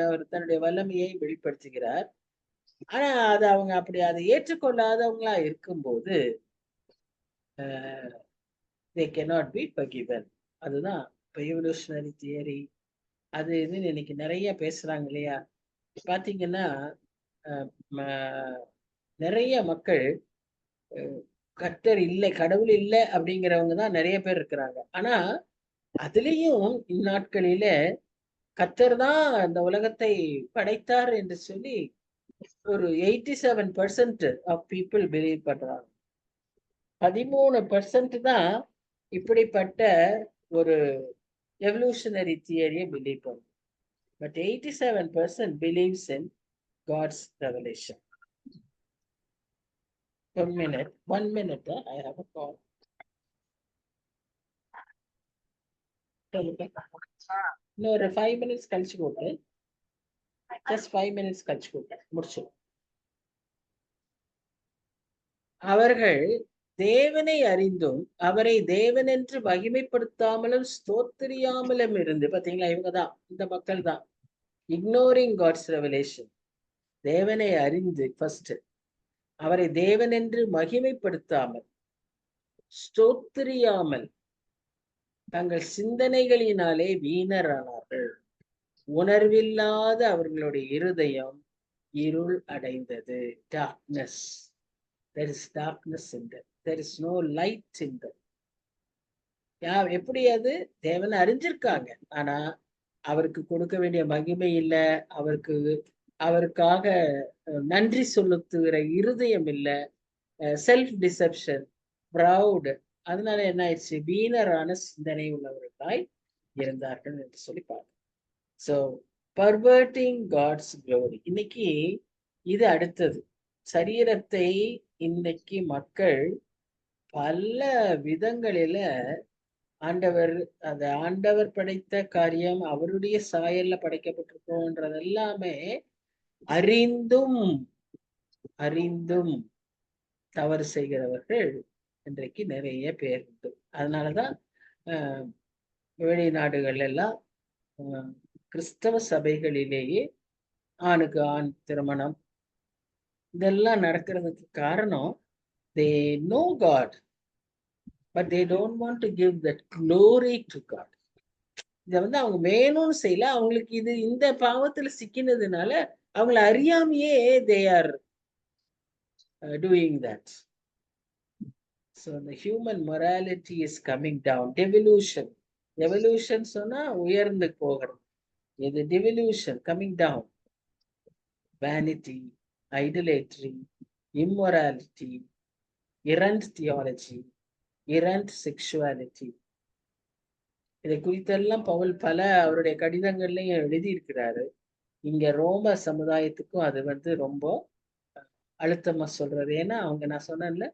அவர் தன்னுடைய வல்லமையை வெளிப்படுத்துகிறார். ஆனா அது அவங்க அப்படி அதை ஏற்றுக்கொள்ளாதவங்களா இருக்கும்போது they cannot be forgiven. அதுதான் எவல்யூஷனரி தியரி, அது இதுன்னு இன்னைக்கு நிறைய பேசுறாங்க இல்லையா? பாத்தீங்கன்னா நிறைய மக்கள் கர்த்தர் இல்லை, கடவுள் இல்லை அப்படிங்கிறவங்க தான் நிறைய பேர் இருக்கிறாங்க. ஆனா அதுலயும் இந்நாட்களில கர்த்தர் தான் இந்த உலகத்தை படைத்தார் என்று சொல்லி ஒரு 87% ஆஃப் பீப்புள் பிலீவ் பண்றாங்க. 13% தான் இப்படிப்பட்ட ஒரு எவல்யூஷனரி தியரியை பிலீவ் பண்ணும். But 87% believes in God's revelation. One minute, I have a call. இன்னொரு 5 minutes கழிச்சு போட்டு, just 5 minutes கழிச்சு போட்டு முடிச்சு. அவர்கள் தேவனை அறிந்தும் அவரை தேவன் என்று மகிமைப்படுத்தாமலும் ஸ்தோத்திரியாமலும் இருந்து, பாத்தீங்களா, இவங்கதான், இந்த மக்கள் தான் இக்னோரிங் காட்ஸ் ரெவலேஷன். தேவனை அறிந்து ஃபர்ஸ்ட், அவரை தேவன் என்று மகிமைப்படுத்தாமல், ஸ்தோத்திரியாமல், தங்கள் சிந்தனைகளினாலே வீணரானார்கள். உணர்வில்லாத அவர்களுடைய இருதயம் இருள் அடைந்தது. Darkness. There is darkness in them. There is no light in them. எப்படி அது? தேவனை அறிஞ்சிருக்காங்க, ஆனா அவருக்கு கொடுக்க வேண்டிய மகிமை இல்லை, அவருக்காக நன்றி செலுத்துகிற இருதயம் இல்லை, செல்ஃப் டிசெப்ஷன், ப்ரௌட். அதனால என்ன ஆயிடுச்சு? வீணரான சிந்தனை உள்ளவர்களாய் இருந்தார்கள் என்று சொல்லி பார்க்க. So forwarding God's glory. இன்னைக்கு இது அடுத்தது. சரீரத்தை இன்னைக்கு மக்கள் பல விதங்களில ஆண்டவர் படைத்த காரியம், அவருடைய சாயல்ல படைக்கப்பட்டிருக்கோன்றது எல்லாமே அறிந்தும் தவறு செய்கிறவர்கள் இன்றைக்கு நிறைய பேர் உண்டு. அதனாலதான் வெளிநாடுகள் எல்லாம் கிறிஸ்தவ சபைகளிலேயே ஆணுக்கு ஆண் திருமணம் இதெல்லாம் நடக்கிறதுக்கு காரணம், they know God but they don't want to give that glory to God. இதை அவங்க வேணும்னு செய்யல, அவங்களுக்கு இந்த பாவத்துல சிக்கினதுனால அவங்கள அறியாமையே they are doing that. So the human morality is coming down. Devolution சொன்னா உயர்ந்து போகிறது. இது devolution, coming down. Vanity, idolatry, immorality, errant theology, errant sexuality. இதை குறித்தெல்லாம் பவுல் பல அவருடைய கடிதங்கள்லையும் எழுதியிருக்கிறாரு. இங்க ரோம சமுதாயத்துக்கும் அது ரொம்ப அழுத்தமா சொல்றது. ஏன்னா அவங்க, நான் சொன்னேன்ல,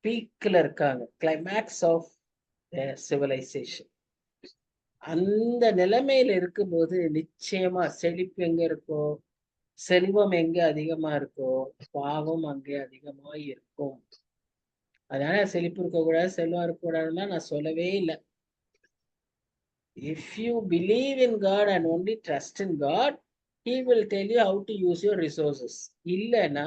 பீக்ல இருக்காங்க, கிளைமேக்ஸ் ஆஃப் சிவிலைசேஷன். அந்த நிலைமையில இருக்கும்போது நிச்சயமா செழிப்பு எங்க இருக்கோ, செல்வம் எங்க அதிகமா இருக்கோ, பாவம் அங்கே அதிகமா இருக்கும். அதனால செழிப்பு இருக்கக்கூடாது, செல்வம் இருக்கக்கூடாதுன்னா நான் சொல்லவே இல்லை. If you believe in God and only trust in God, He will tell you how to use your resources. இல்லைன்னா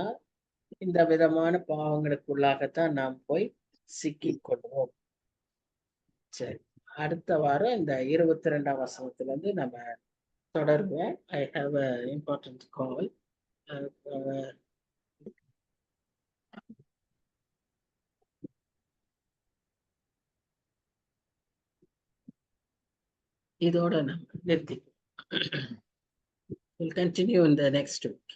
இந்த விதமான பாவங்களுக்குள்ளாகத்தான் நாம் போய் சிக்கிக் கொள்வோம். சரி, அடுத்த வாரம் இந்த 22ஆம் வசனத்துல இருந்து நம்ம தொடருவோம். I have an important call. இதோட நம்ம நிறுத்திக்குவோம். We'll continue in the next week.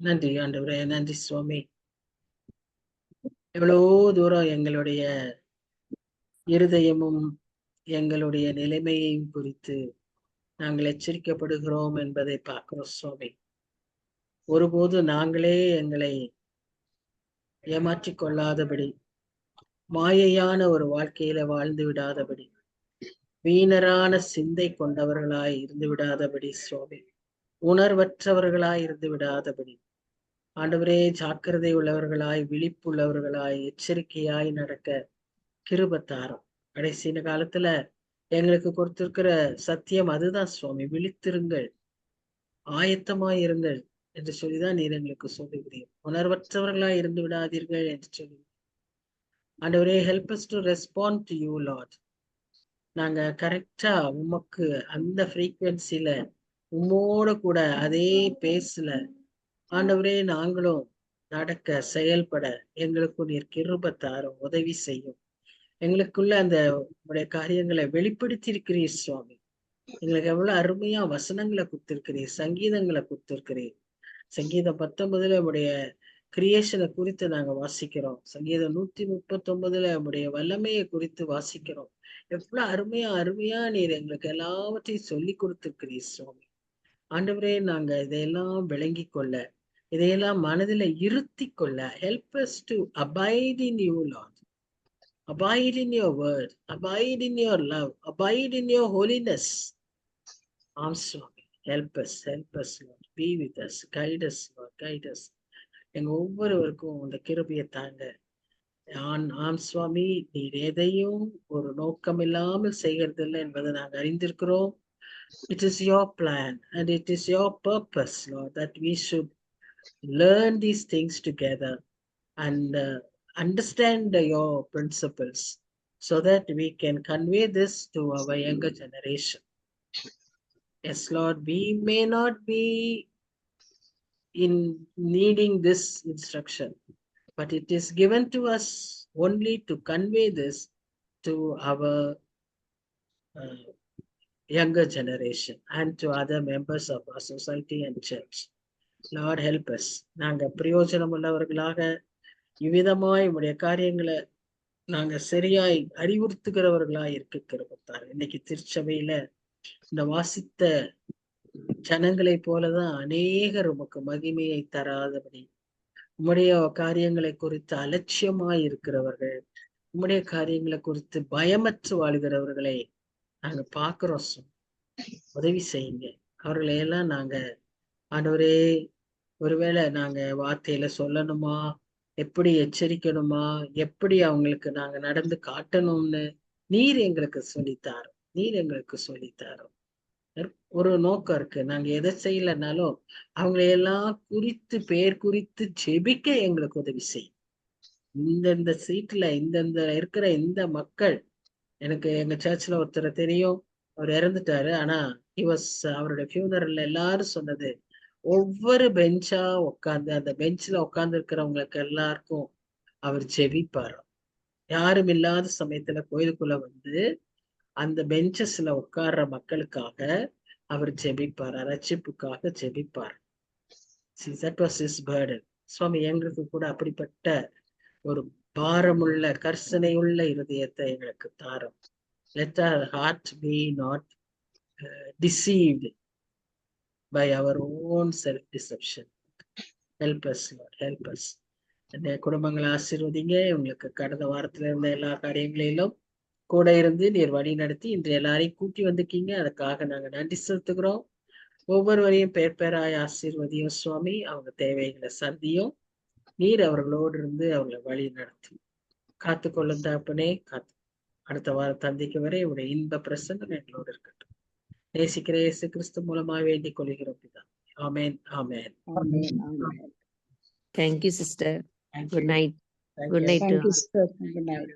நன்றி ஆண்டவரே, நன்றி சுவாமி. எவ்வளோ தூரம் எங்களுடைய இருதயமும் எங்களுடைய நிலைமையையும் குறித்து நாங்கள் எச்சரிக்கப்படுகிறோம் என்பதை பார்க்கிறோம் சுவாமி. ஒருபோது நாங்களே எங்களை ஏமாற்றிக் கொள்ளாதபடி, மாயையான ஒரு வாழ்க்கையில வாழ்ந்து விடாதபடி, வீணரான சிந்தை கொண்டவர்களாய் இருந்து விடாதபடி சுவாமி, உணர்வற்றவர்களாய் இருந்து விடாதபடி, ஆண்டவரே ஜாக்கிரதை உள்ளவர்களாய், விழிப்புள்ளவர்களாய், எச்சரிக்கையாய் நடக்க கிருபத்தாரம். கடைசி காலத்துல எங்களுக்கு கொடுத்திருக்கிற சத்தியம் அதுதான் சுவாமி. விழித்திருங்கள், ஆயத்தமாயிருங்கள் என்று சொல்லிதான் நீர் எங்களுக்கு சொல்லுகிறீர். உணர்வற்றவர்களாய் இருந்து விடாதீர்கள் என்று சொல்லி ஆண்டவரே, help us to respond to you Lord. நாங்க கரெக்டா உமக்கு அந்த ஃப்ரீக்வன்சில உம்மோட கூட அதே பேசல ஆண்டவரே நாங்களும் நடக்க செயல்பட எங்களுக்கு நீர் கிருபத்தாரும், உதவி செய்யும். எங்களுக்குள்ள அந்த உடைய காரியங்களை வெளிப்படுத்தி இருக்கிறீர் சுவாமி. எங்களுக்கு எவ்வளவு அருமையா வசனங்களை கொடுத்திருக்கிறீர், சங்கீதங்களை கொடுத்திருக்கிறீர். சங்கீதம் 19 உடைய கிரியேஷனை குறித்து நாங்க வாசிக்கிறோம். சங்கீதம் 139 உடைய வல்லமையை குறித்து வாசிக்கிறோம். எவ்வளவு அருமையா நீர் எங்களுக்கு எல்லாவற்றையும் சொல்லி கொடுத்திருக்கிறீர் சுவாமி. ஆண்டவரே, நாங்க இதையெல்லாம் விளங்கி கொள்ள, இதையெல்லாம் மனதில இருத்தி கொள்ள help us to abide in you Lord. Abide in your word, abide in your love, abide in your holiness. Help us Lord, be with us, guide us Lord, guide us. எங்க ஒவ்வொருவருக்கும் அந்த கிருபையை தாங்க. ஆம் சுவாமி, நீர் எதையும் ஒரு நோக்கம் இல்லாமல் செய்கிறதில்லை என்பதை நாங்கள் அறிந்திருக்கிறோம். It is your plan and it is your purpose, Lord, that we should learn these things together and understand your principles so that we can convey this to our younger generation. Yes, Lord, we may not be in needing this instruction, but it is given to us only to convey this to our younger generation and to other members of our society and church. Lord, help us. நாங்க பிரயோஜனம் உள்ளவர்களாக இவ்விதமாய் உடைய காரியங்களை நாங்க சரியாய் அறிவுறுத்துகிறவர்களாய் இருக்கிறோம். இன்னைக்கு திருச்சபையில இந்த வாசித்த ஜனங்களை போலதான் அநேகர் உமக்கு மகிமையை தராதபடி, உம்முடைய காரியங்களை குறித்து அலட்சியமாய் இருக்கிறவர்கள், உம்முடைய காரியங்களை குறித்து பயமற்று வாழ்கிறவர்களை நாங்க பாக்குறோம். உதவி செய்யுங்க. அவர்களை எல்லாம் நாங்க ஆண்டவரே, ஒருவேளை நாங்க வார்த்தையில சொல்லணுமா, எப்படி எச்சரிக்கணுமா, எப்படி அவங்களுக்கு நாங்க நடந்து காட்டணும்னு நீர் எங்களுக்கு சொல்லித்தாரோம். ஒரு நோக்கம் இருக்கு. நாங்க எதை செய்யலனாலும் அவங்களையெல்லாம் குறித்து பேர் குறித்து ஜெபிக்க எங்களுக்கு உதவி செய்யும். இந்தந்த சீட்ல இந்தந்த இருக்கிற இந்த மக்கள், எனக்கு எங்க சர்ச்ல ஒருத்தரை தெரியும், அவர் இறந்துட்டாரு. ஆனா அவருடைய ஃபியூனரல்ல எல்லாரும் சொன்னது, ஒவ்வொரு பெஞ்சா உட்கார்ந்து அந்த பெஞ்ச்ல உட்கார்ந்து இருக்கிறவங்களுக்கு எல்லாருக்கும் அவர் ஜெபிப்பார். யாரும் இல்லாத சமயத்துல கோயிலுக்குள்ள வந்து அந்த பெஞ்சஸ்ல உட்கார்ற மக்களுக்காக அவர் ஜெபிப்பார், ரட்சிப்புக்காக ஜெபிப்பார். That was his burden. சுவாமி, எங்களுக்கு கூட அப்படிப்பட்ட ஒரு பாரமுள்ள கர்சனையுள்ள இருதயத்தை எங்களுக்கு தாரும். Let our heart be not deceived by our own self-deception. Help us, Lord, help us. இந்த குடும்பங்களை ஆசீர்வதிங்க. உங்களுக்கு கடந்த வாரத்துல இருந்த எல்லா காரியங்களிலும் கூட இருந்து நீர் வழி நடத்தி இன்று எல்லாரையும் கூட்டி வந்திருக்கீங்க. அதுக்காக நாங்க நன்றி செலுத்துகிறோம். ஒவ்வொருவரையும் பேராய் ஆசீர்வதியும் சுவாமி. அவங்க தேவைகளை சந்தியும். நீர் அவர்களோடு இருந்து அவங்களை வழி நடத்தி காத்துக்கொள்ளும் தகப்பனே. அடுத்த வாரம் தந்திக்கு வரை உடைய இன்ப பிரசன்னம் எங்களோடு இருக்கட்டும். நேசிக்கிற இயேசு கிறிஸ்து மூலமா வேண்டிக் கொள்கிறோம் பிதா. ஆமென், ஆமென். Thank you, sister. Thank Good you. night. Thank Good you. night. Thank you, sir. Good night.